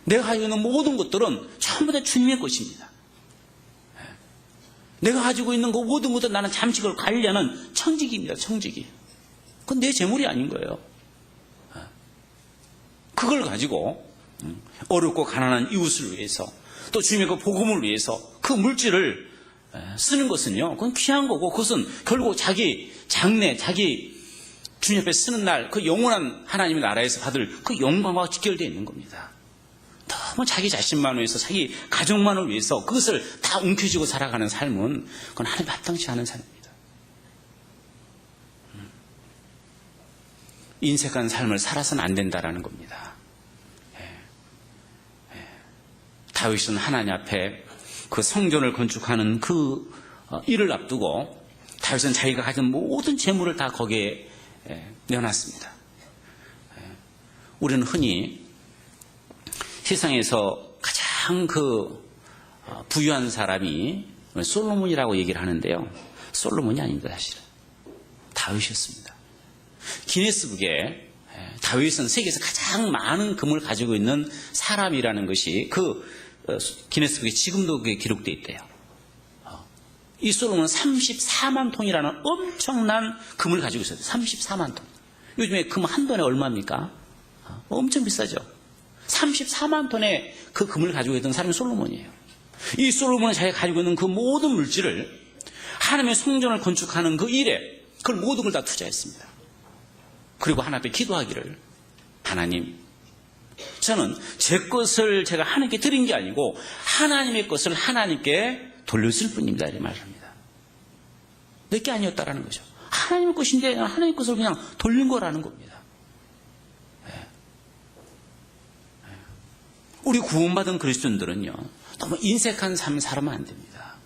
내가 가지고 있는 모든 것들은 전부 다 주님의 것입니다. 내가 가지고 있는 그 모든 것들 나는 잠시 그걸 관리하는 청지기입니다. 청지기. 그건 내 재물이 아닌 거예요. 그걸 가지고 어렵고 가난한 이웃을 위해서 또 주님의 그 복음을 위해서 그 물질을 쓰는 것은요, 그건 귀한 거고 그것은 결국 자기 장래, 자기 주님 앞에 쓰는 날 그 영원한 하나님의 나라에서 받을 그 영광과 직결되어 있는 겁니다. 너무 자기 자신만을 위해서 자기 가족만을 위해서 그것을 다 움켜쥐고 살아가는 삶은 그건 하나님 마땅치 않은 삶입니다. 인색한 삶을 살아서는 안 된다라는 겁니다. 다윗은 하나님 앞에 그 성전을 건축하는 그 일을 앞두고 다윗은 자기가 가진 모든 재물을 다 거기에 내어놨습니다. 우리는 흔히 세상에서 가장 그 부유한 사람이 솔로몬이라고 얘기를 하는데요, 솔로몬이 아닙니다. 사실은 다윗이었습니다. 기네스북에 다윗은 세계에서 가장 많은 금을 가지고 있는 사람이라는 것이 그 기네스북에 지금도 그게 기록되어 있대요. 이 솔로몬은 34만 통이라는 엄청난 금을 가지고 있어요. 34만 통. 요즘에 금 한 돈에 얼마입니까? 엄청 비싸죠. 34만 톤의 그 금을 가지고 있던 사람이 솔로몬이에요. 이 솔로몬은 자기가 가지고 있는 그 모든 물질을 하나님의 성전을 건축하는 그 일에 그걸 모든 걸 다 투자했습니다. 그리고 하나님 앞에 기도하기를, 하나님, 저는 제 것을 제가 하나님께 드린 게 아니고 하나님의 것을 하나님께 돌렸을 뿐입니다. 이렇게 말합니다. 내 게 아니었다라는 거죠. 하나님의 것인데 하나님의 것을 그냥 돌린 거라는 겁니다. 우리 구원받은 그리스도인들은요, 너무 인색한 삶을 살아면 안 됩니다.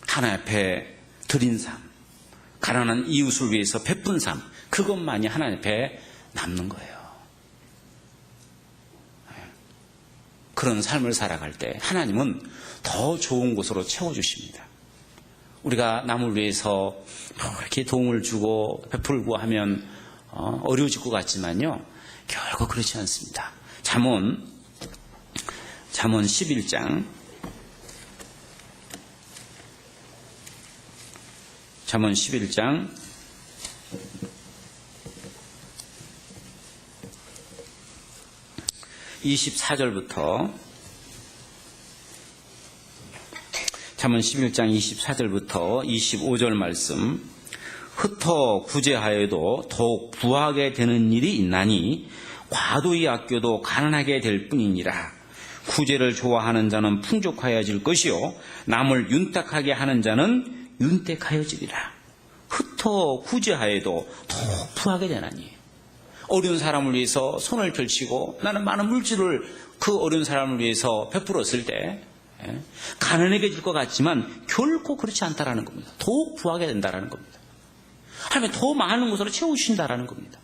하나님 앞에 드린 삶, 가난한 이웃을 위해서 베푼 삶, 그것만이 하나님 앞에 남는 거예요. 그런 삶을 살아갈 때 하나님은 더 좋은 곳으로 채워주십니다. 우리가 남을 위해서 이렇게 도움을 주고 베풀고 하면 어려워질 것 같지만요, 결코 그렇지 않습니다. 잠언 11장 24절부터 잠언 11장 24절부터 25절 말씀. 흩어 구제하여도 더욱 부하게 되는 일이 있나니 과도히 아껴도 가난하게 될 뿐이니라. 구제를 좋아하는 자는 풍족하여질 것이요 남을 윤택하게 하는 자는 윤택하여지리라. 닥터 구제하에도 더욱 부하게 되나니 어려운 사람을 위해서 손을 펼치고 나는 많은 물질을 그 어려운 사람을 위해서 베풀었을 때 가난하게 줄 것 같지만 결코 그렇지 않다라는 겁니다. 더욱 부하게 된다라는 겁니다. 하나님이 더 많은 것으로 채우신다라는 겁니다.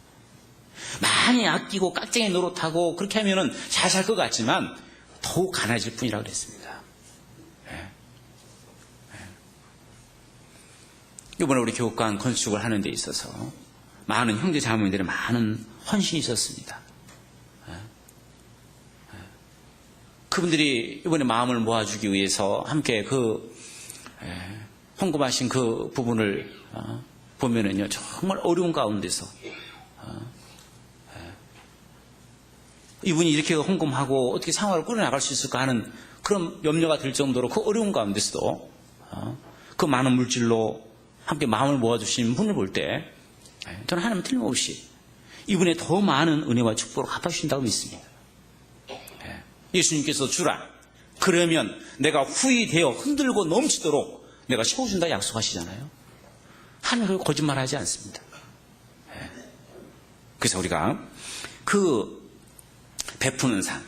많이 아끼고 깍쟁이 노릇하고 그렇게 하면은 잘 살 것 같지만 더욱 가난해질 뿐이라고 그랬습니다. 이번에 우리 교육관 건축을 하는 데 있어서 많은 형제 자매들의 많은 헌신이 있었습니다. 그분들이 이번에 마음을 모아주기 위해서 함께 헌금하신 그 부분을 보면은요, 정말 어려운 가운데서 이분이 이렇게 헌금하고 어떻게 생활을 꾸려나갈 수 있을까 하는 그런 염려가 들 정도로 그 어려운 가운데서도 그 많은 물질로 함께 마음을 모아주신 분을 볼 때 저는 하나님 틀림없이 이분의 더 많은 은혜와 축복을 갚아주신다고 믿습니다. 예수님께서 주라, 그러면 내가 후히 되어 흔들고 넘치도록 내가 채워준다 약속하시잖아요. 하나님은 거짓말하지 않습니다. 그래서 우리가 그 베푸는 삶,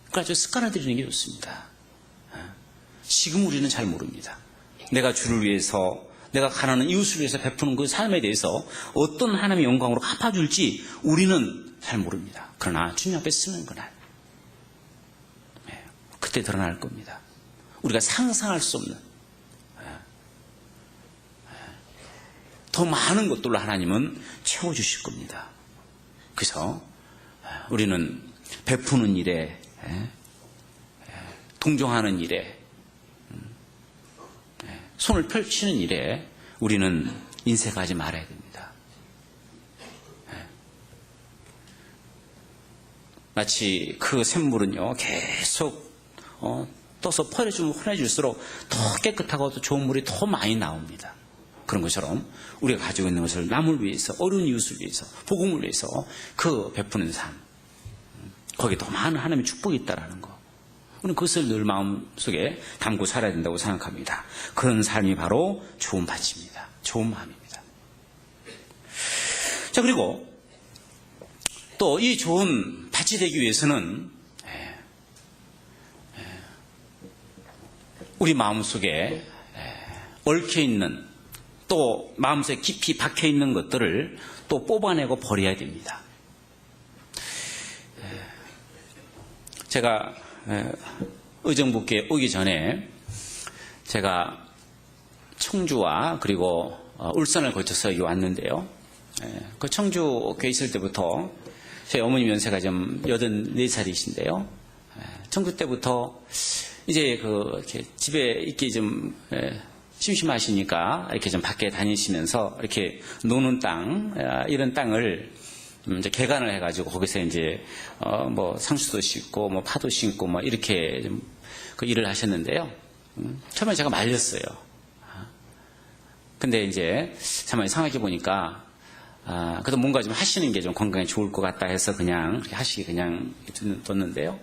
그걸 아주 습관화들이는 게 좋습니다. 지금 우리는 잘 모릅니다. 내가 주를 위해서, 내가 가난한 이웃을 위해서 베푸는 그 삶에 대해서 어떤 하나님의 영광으로 갚아줄지 우리는 잘 모릅니다. 그러나 주님 앞에 쓰는 그날, 그때 드러날 겁니다. 우리가 상상할 수 없는 더 많은 것들로 하나님은 채워주실 겁니다. 그래서 우리는 베푸는 일에, 동정하는 일에, 손을 펼치는 일에 우리는 인색하지 말아야 됩니다. 마치 그 샘물은요, 계속 떠서 퍼내주면 퍼내줄수록 더 깨끗하고 더 좋은 물이 더 많이 나옵니다. 그런 것처럼 우리가 가지고 있는 것을 남을 위해서, 어려운 이웃을 위해서, 복음을 위해서 그 베푸는 삶, 거기에 더 많은 하나님의 축복이 있다는 거, 우리는 그것을 늘 마음속에 담고 살아야 된다고 생각합니다. 그런 삶이 바로 좋은 밭입니다. 좋은 마음입니다. 자, 그리고 또 이 좋은 밭이 되기 위해서는 우리 마음속에 얽혀있는, 또 마음속에 깊이 박혀있는 것들을 또 뽑아내고 버려야 됩니다. 제가 의정부께 오기 전에 제가 청주와 그리고 울산을 거쳐서 여기 왔는데요. 그 청주에 있을 때부터 저희 어머님 연세가 좀 84살이신데요. 청주 때부터 이제 이렇게 집에 있기 좀 심심하시니까 이렇게 좀 밖에 다니시면서 이렇게 노는 땅, 이런 땅을 이제 개간을 해가지고 거기서 이제 뭐 상추도 심고 뭐 파도 심고 뭐 이렇게 좀 그 일을 하셨는데요. 처음에 제가 말렸어요. 근데 이제 가만히 생각해 보니까 그래도 뭔가 좀 하시는 게 좀 건강에 좋을 것 같다 해서 그냥 하시기 그냥 뒀는데요.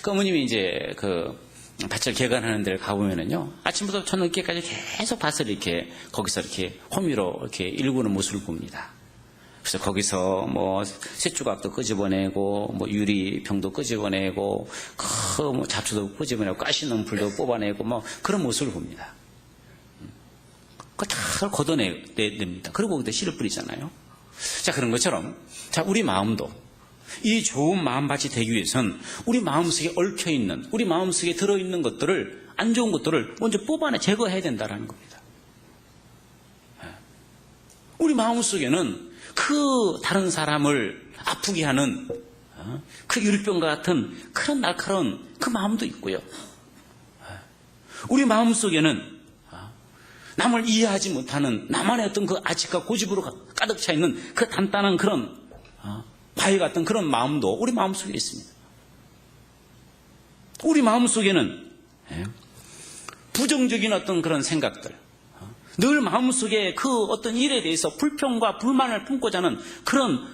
그 어머님이 이제 그 밭을 개간하는 데를 가보면은요, 아침부터 저녁까지 계속 밭을 이렇게 거기서 이렇게 호미로 이렇게 일구는 모습을 봅니다. 그래서 거기서 뭐 쇳조각도 끄집어내고 뭐 유리병도 끄집어내고 뭐 잡초도 끄집어내고 가시는 불도 뽑아내고 뭐 그런 모습을 봅니다. 그걸 다 걷어내야 됩니다. 그리고 거기다 씨를 뿌리잖아요. 자, 그런 것처럼 자, 우리 마음도 이 좋은 마음밭이 되기 위해서는 우리 마음속에 얽혀있는, 우리 마음속에 들어있는 것들을, 안 좋은 것들을 먼저 뽑아내 제거해야 된다는 겁니다. 우리 마음속에는 그 다른 사람을 아프게 하는 그 유리병과 같은 그런 날카로운 그 마음도 있고요. 우리 마음속에는 남을 이해하지 못하는 나만의 어떤 그 아집과 고집으로 가득 차 있는 그 단단한 그런 바위 같은 그런 마음도 우리 마음속에 있습니다. 우리 마음속에는 부정적인 어떤 그런 생각들, 늘 마음속에 그 어떤 일에 대해서 불평과 불만을 품고자 하는 그런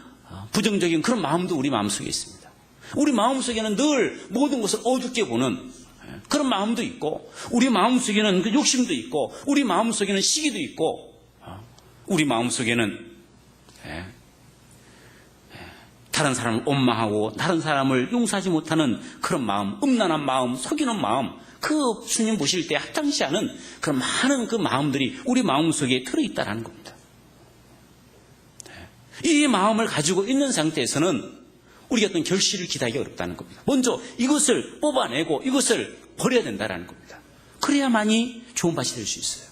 부정적인 그런 마음도 우리 마음속에 있습니다. 우리 마음속에는 늘 모든 것을 어둡게 보는 그런 마음도 있고, 우리 마음속에는 그 욕심도 있고, 우리 마음속에는 시기도 있고, 우리 마음속에는 다른 사람을 원망하고 다른 사람을 용서하지 못하는 그런 마음, 음란한 마음, 속이는 마음, 그 주님 보실 때 합당치 않은 그런 많은 그 마음들이 우리 마음속에 들어있다는 겁니다. 이 마음을 가지고 있는 상태에서는 우리가 어떤 결실을 기대하기 어렵다는 겁니다. 먼저 이것을 뽑아내고 이것을 버려야 된다는 겁니다. 그래야만이 좋은 밭이 될 수 있어요.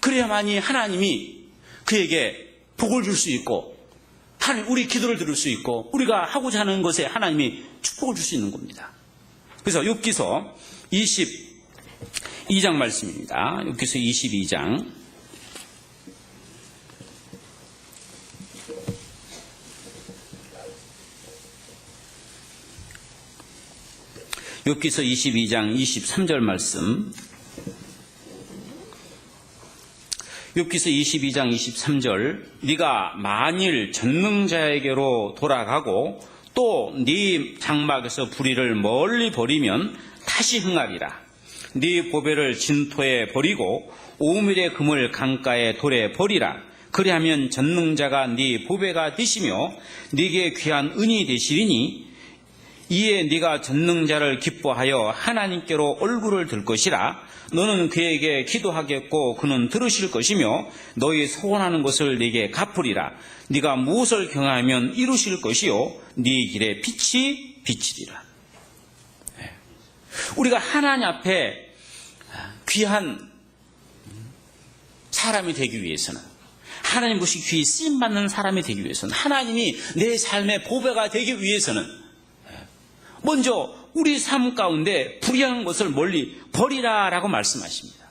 그래야만이 하나님이 그에게 복을 줄 수 있고 하나님 우리 기도를 들을 수 있고 우리가 하고자 하는 것에 하나님이 축복을 줄 수 있는 겁니다. 그래서 욥기서 22장 말씀입니다. 욥기서 22장 욥기서 22장 23절 말씀. 욥기서 22장 23절 네가 만일 전능자에게로 돌아가고 또 네 장막에서 불의를 멀리 버리면 다시 흥하리라. 네 보배를 진토에 버리고 오밀의 금을 강가에 돌에 버리라. 그리하면 전능자가 네 보배가 되시며 네게 귀한 은이 되시리니 이에 네가 전능자를 기뻐하여 하나님께로 얼굴을 들 것이라. 너는 그에게 기도하겠고 그는 들으실 것이며 너희 소원하는 것을 네게 갚으리라. 네가 무엇을 경하면 이루실 것이요 네 길에 빛이 비치리라. 우리가 하나님 앞에 귀한 사람이 되기 위해서는 하나님 보시 귀히 쓰임받는 사람이 되기 위해서는 하나님이 내 삶의 보배가 되기 위해서는 먼저 우리 삶 가운데 불의한 것을 멀리 버리라라고 말씀하십니다.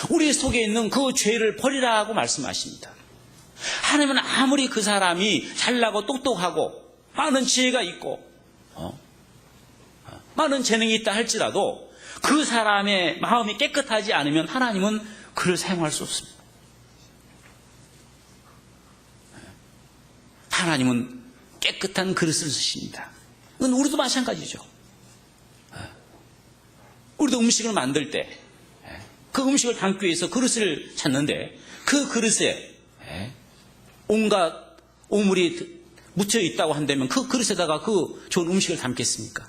우리 속에 있는 그 죄를 버리라고 말씀하십니다. 하나님은 아무리 그 사람이 잘나고 똑똑하고 많은 지혜가 있고 많은 재능이 있다 할지라도 그 사람의 마음이 깨끗하지 않으면 하나님은 그를 사용할 수 없습니다. 하나님은 깨끗한 그릇을 쓰십니다. 그건 우리도 마찬가지죠. 우리도 음식을 만들 때 그 음식을 담기 위해서 그릇을 찾는데 그 그릇에 온갖 오물이 묻혀 있다고 한다면 그 그릇에다가 그 좋은 음식을 담겠습니까?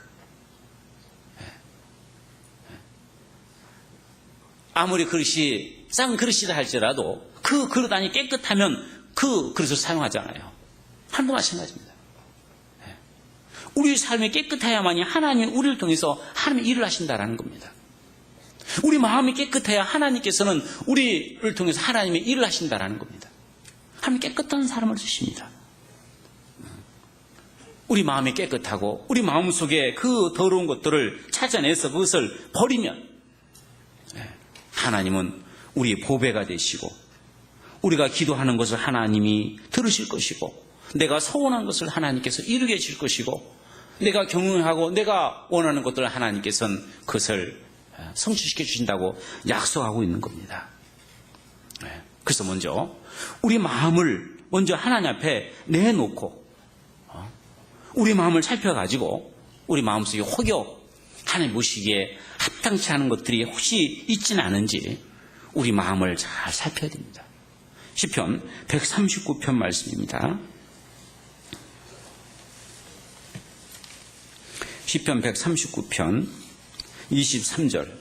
아무리 그릇이 싼 그릇이라 할지라도 그 그릇 안이 깨끗하면 그 그릇을 사용하잖아요. 하나도 마찬가지입니다. 우리 삶이 깨끗해야만이 하나님이 우리를 통해서 하나님의 일을 하신다라는 겁니다. 우리 마음이 깨끗해야 하나님께서는 우리를 통해서 하나님의 일을 하신다라는 겁니다. 하나님 깨끗한 사람을 쓰십니다. 우리 마음이 깨끗하고 우리 마음속에 그 더러운 것들을 찾아내서 그것을 버리면 하나님은 우리의 보배가 되시고 우리가 기도하는 것을 하나님이 들으실 것이고 내가 소원한 것을 하나님께서 이루게 해줄 것이고 내가 경영하고 내가 원하는 것들을 하나님께서는 그것을 성취시켜 주신다고 약속하고 있는 겁니다. 그래서 먼저 우리 마음을 먼저 하나님 앞에 내놓고 우리 마음을 살펴가지고 우리 마음속에 혹여 하나님 보시기에 합당치 않은 것들이 혹시 있지는 않은지 우리 마음을 잘 살펴야 됩니다. 시편 139편 말씀입니다. 시편 139편 23절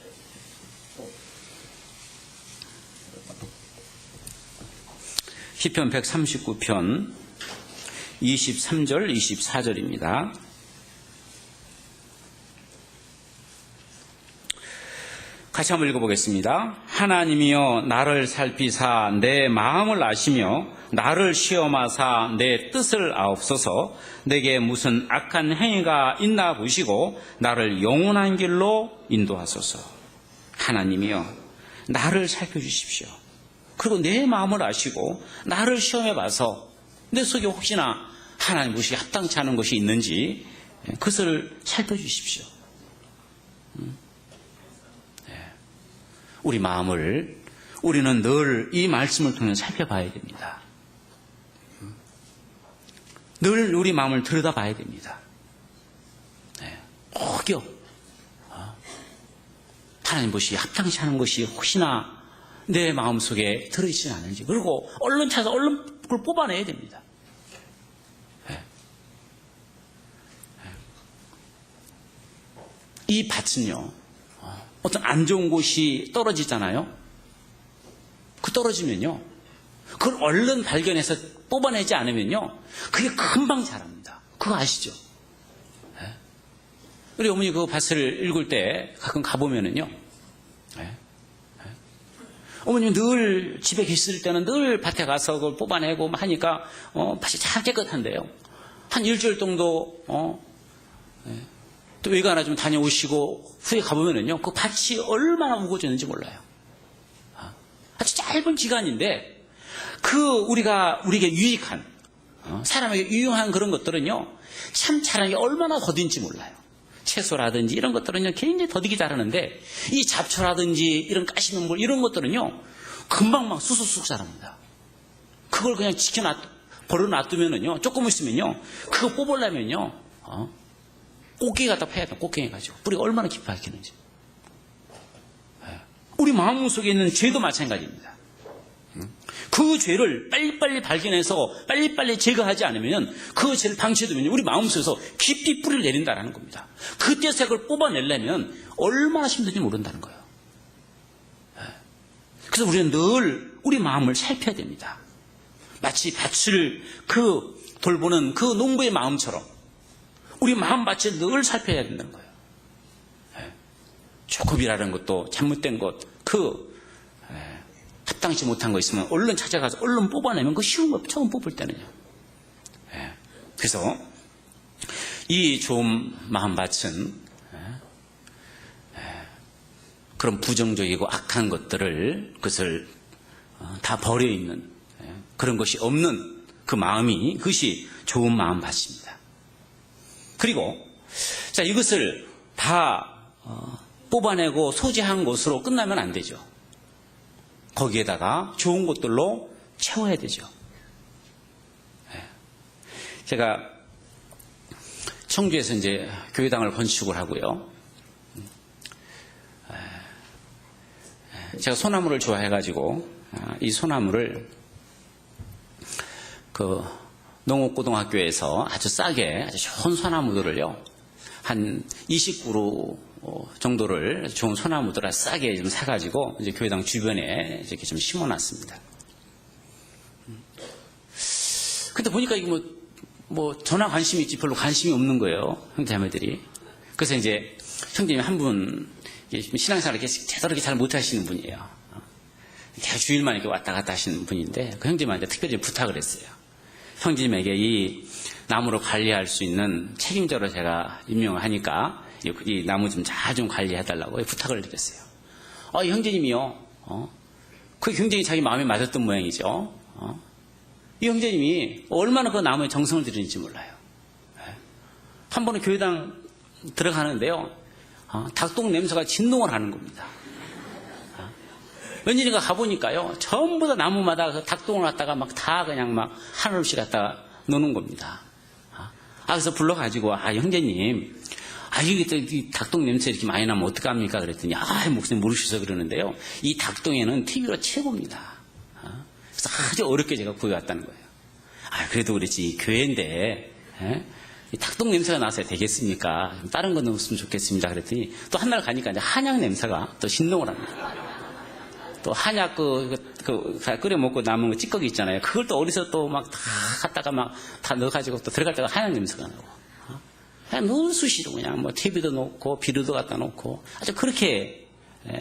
시편 139편 23절 24절입니다. 같이 한번 읽어보겠습니다. 하나님이여 나를 살피사 내 마음을 아시며 나를 시험하사 내 뜻을 아옵소서. 내게 무슨 악한 행위가 있나 보시고 나를 영원한 길로 인도하소서. 하나님이여 나를 살펴주십시오. 그리고 내 마음을 아시고 나를 시험해봐서 내 속에 혹시나 하나님 보시기에 합당치 않은 것이 있는지 그것을 살펴주십시오. 우리 마음을 우리는 늘 이 말씀을 통해 살펴봐야 됩니다. 늘 우리 마음을 들여다봐야 됩니다. 혹여 하나님 것이 합당치 않은 것이 혹시나 내 마음속에 들어있지 않은지, 그리고 얼른 찾아서 얼른 그걸 뽑아내야 됩니다. 이 밭은요, 어떤 안 좋은 곳이 떨어지잖아요. 그 떨어지면요, 그걸 얼른 발견해서 뽑아내지 않으면요, 그게 금방 자랍니다. 그거 아시죠? 우리 어머니 그 밭을 읽을 때 가끔 가보면은요, 어머님 늘 집에 계실 때는 늘 밭에 가서 그걸 뽑아내고 하니까 밭이 참 깨끗한데요. 한 일주일 정도 또 외가 하나 좀 다녀오시고 후에 가보면은요, 그 밭이 얼마나 우거졌는지 몰라요. 아주 짧은 기간인데 우리에게 유익한 사람에게 유용한 그런 것들은요, 참 자라는 게 얼마나 더딘지 몰라요. 채소라든지 이런 것들은요, 굉장히 더디게 자라는데 이 잡초라든지 이런 가시농물 이런 것들은요, 금방 막 수수쑥 자랍니다. 그걸 그냥 버려놔두면은요, 조금 있으면요, 그거 뽑으려면요, 꽃게 갖다 패야 돼. 꽃게 가지고 뿌리가 얼마나 깊이 박히는지. 우리 마음 속에 있는 죄도 마찬가지입니다. 그 죄를 빨리빨리 발견해서 빨리빨리 제거하지 않으면 그 죄를 방치해두면 우리 마음속에서 깊이 뿌리를 내린다는 겁니다. 그때서 그걸 뽑아내려면 얼마나 힘든지 모른다는 거예요. 그래서 우리는 늘 우리 마음을 살펴야 됩니다. 마치 밭을 돌보는 그 농부의 마음처럼 우리 마음밭을 늘 살펴야 된다는 거예요. 조금이라는 것도 잘못된 것, 합당치 못한 거 있으면 얼른 찾아가서 얼른 뽑아내면 그거 쉬운 거 처음 뽑을 때는요. 그래서 이 좋은 마음밭은 그런 부정적이고 악한 그것을 다 버려있는 그런 것이 없는 그 마음이, 그것이 좋은 마음밭입니다. 그리고 자, 이것을 다 뽑아내고 소지한 것으로 끝나면 안 되죠. 거기에다가 좋은 것들로 채워야 되죠. 제가 청주에서 이제 교회당을 건축을 하고요. 제가 소나무를 좋아해가지고 이 소나무를 그 농업고등학교에서 아주 싸게 아주 좋은 소나무들을요, 한 20그루 정도를 좋은 소나무들을 싸게 좀 사가지고 이제 교회당 주변에 이렇게 좀 심어놨습니다. 근데 보니까 이게 뭐 전화 관심이 있지 별로 관심이 없는 거예요, 형제자매들이. 그래서 이제 형제님 한 분, 신앙생활을 이렇게 제대로 잘 못하시는 분이에요. 계속 주일만 이렇게 왔다 갔다 하시는 분인데 그 형제님한테 특별히 부탁을 했어요. 형제님에게 이 나무를 관리할 수 있는 책임자로 제가 임명을 하니까 이 나무 좀 잘 좀 관리해달라고 부탁을 드렸어요. 이 형제님이요, 그 굉장히 자기 마음에 맞았던 모양이죠. 이 형제님이 얼마나 그 나무에 정성을 들이는지 몰라요. 한 번은 교회당 들어가는데요, 닭똥 냄새가 진동을 하는 겁니다. 웬일인가 가보니까요, 전부 다 나무마다 그 닭똥을 갖다가 막 다 그냥 막 하늘없이 갖다가 노는 겁니다. 그래서 불러가지고, 형제님, 이게 이 닭똥 냄새 이렇게 많이 나면 어떡합니까? 그랬더니, 목사님 모르셔서 그러는데요, 이 닭똥에는 TV가 최고입니다. 그래서 아주 어렵게 제가 구해왔다는 거예요. 그래도 그렇지, 교회인데, 이 닭똥 냄새가 나서 되겠습니까? 다른 거 넣었으면 좋겠습니다. 그랬더니, 또 한 날 가니까 이제 한약 냄새가 또 신동을 합니다. 또 한약 끓여 먹고 남은 거 찌꺼기 있잖아요. 그걸 또 어디서 또 막 다 갖다가 막 다 넣어가지고 또 들어갈 때가 한약 냄새가 나고. 그냥 넣은 수시로 그냥 뭐 TV도 놓고 비료도 갖다 놓고 아주 그렇게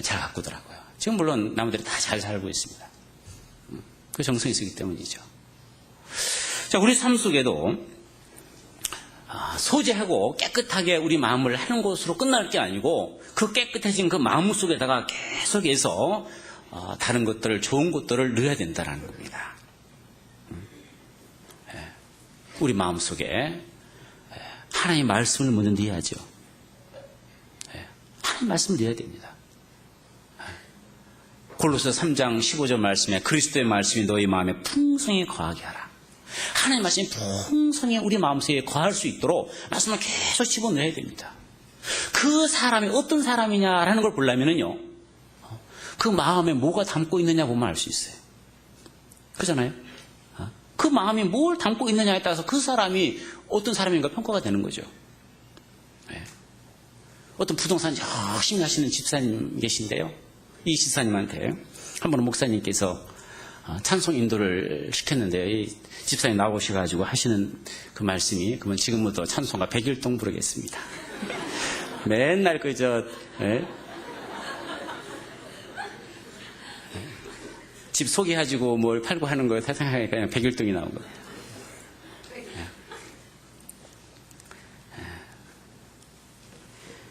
잘 가꾸더라고요. 지금 물론 나무들이 다 잘 살고 있습니다. 그 정성이 있기 때문이죠. 자, 우리 삶 속에도 소재하고 깨끗하게 우리 마음을 하는 것으로 끝날 게 아니고 그 깨끗해진 그 마음 속에다가 계속해서 다른 것들을, 좋은 것들을 넣어야 된다는 겁니다. 우리 마음 속에 하나님의 말씀을 먼저 넣어야죠. 하나님의 말씀을 넣어야 됩니다. 골로새 3장 15절 말씀에 그리스도의 말씀이 너희 마음에 풍성히 거하게 하라. 하나님의 말씀이 풍성히 우리 마음속에 거할 수 있도록 말씀을 계속 집어넣어야 됩니다. 그 사람이 어떤 사람이냐라는 걸 보려면은요, 그 마음에 뭐가 담고 있느냐 보면 알 수 있어요. 그렇잖아요? 그 마음이 뭘 담고 있느냐에 따라서 그 사람이 어떤 사람인가 평가가 되는 거죠. 네. 어떤 부동산 열심히 하시는 집사님 계신데요. 이 집사님한테 한 번은 목사님께서 찬송 인도를 시켰는데 이 집사님 나오셔가지고 하시는 그 말씀이, 그러면 지금부터 찬송가 100일동 부르겠습니다. 맨날 집 소개해가지고 뭘 팔고 하는 거 생각하니까 그냥 100일동이 나온 거예요.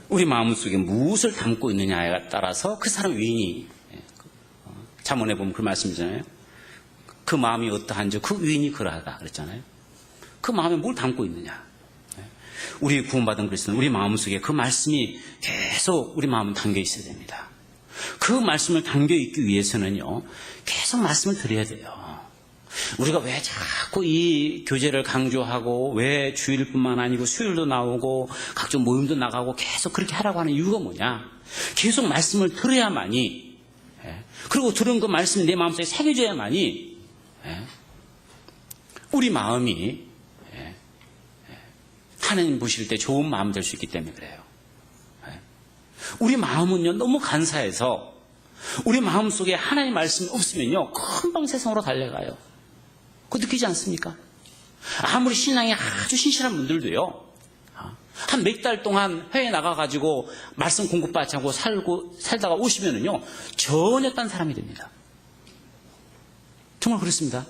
우리 마음속에 무엇을 담고 있느냐에 따라서 그 사람 위인이, 잠언에 보면 그 말씀이잖아요. 그 마음이 어떠한지 그 위인이 그러하다 그랬잖아요. 그 마음에 뭘 담고 있느냐. 우리 구원받은 그리스도는 우리 마음속에 그 말씀이 계속 우리 마음에 담겨 있어야 됩니다. 그 말씀을 담겨 있기 위해서는요, 계속 말씀을 드려야 돼요. 우리가 왜 자꾸 이 교제를 강조하고, 왜 주일뿐만 아니고 수요일도 나오고 각종 모임도 나가고 계속 그렇게 하라고 하는 이유가 뭐냐? 계속 말씀을 들어야만이, 그리고 들은 그 말씀이 내 마음속에 새겨져야만이 우리 마음이 하나님 보실 때 좋은 마음 될 수 있기 때문에 그래요. 우리 마음은요, 너무 간사해서 우리 마음속에 하나님의 말씀이 없으면요, 금방 세상으로 달려가요. 그거 느끼지 않습니까? 아무리 신앙이 아주 신실한 분들도요, 한 몇 달 동안 해외에 나가가지고 말씀 공급받지 않고 살다가 오시면은요, 전혀 딴 사람이 됩니다. 정말 그렇습니다.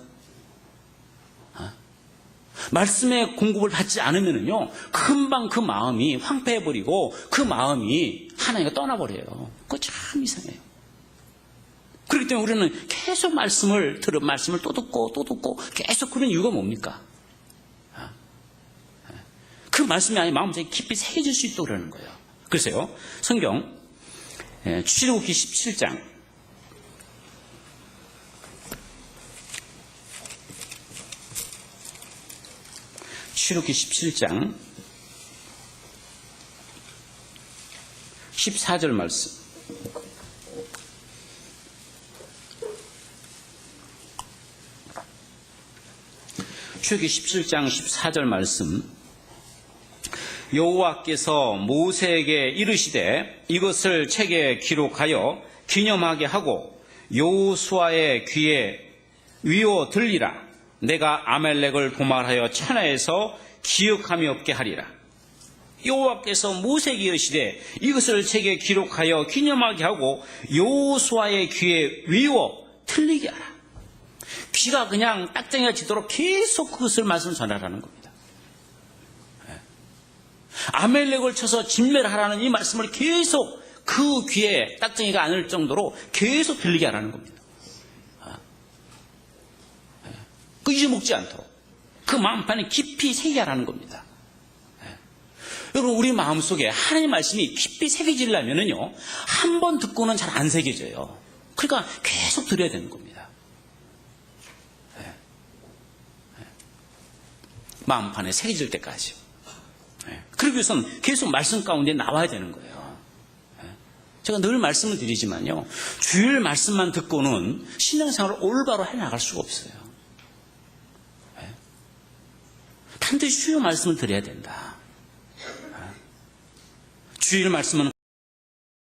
말씀의 공급을 받지 않으면은요, 금방 그 마음이 황폐해버리고 그 마음이 하나님과 떠나버려요. 그거 참 이상해요. 그렇기 때문에 우리는 계속 말씀을 또 듣고 계속 그런 이유가 뭡니까? 그 말씀이 아니 마음속에 깊이 새겨질 수 있도록 그러는 거예요. 그래서요, 성경 출애굽기 17장 출애굽기 17장 14절 말씀. 출애굽기 17장 14절 말씀. 여호와께서 모세에게 이르시되 이것을 책에 기록하여 기념하게 하고 여호수아의 귀에 위로 들리라. 내가 아말렉을 도말하여 천하에서 기억함이 없게 하리라. 여호와께서 모세에게 이르시되 이것을 책에 기록하여 기념하게 하고 여호수아의 귀에 위로 들리게 하라. 귀가 그냥 딱정이가 지도록 계속 그것을 말씀을 전하라는 겁니다. 아말렉을 쳐서 진멸하라는 이 말씀을 계속 그 귀에 딱정이가 안을 정도로 계속 들리게 하라는 겁니다. 그 잊어먹지 않도록 그 마음판에 깊이 새기게 하라는 겁니다. 여러분, 우리 마음속에 하나님의 말씀이 깊이 새겨지려면요, 한 번 듣고는 잘 안 새겨져요. 그러니까 계속 들어야 되는 겁니다. 마음판에 새겨질 때까지. 그러기 위해서는 계속 말씀 가운데 나와야 되는 거예요. 제가 늘 말씀을 드리지만요, 주일 말씀만 듣고는 신앙생활을 올바로 해나갈 수가 없어요. 반드시 주일 말씀을 드려야 된다. 주일 말씀은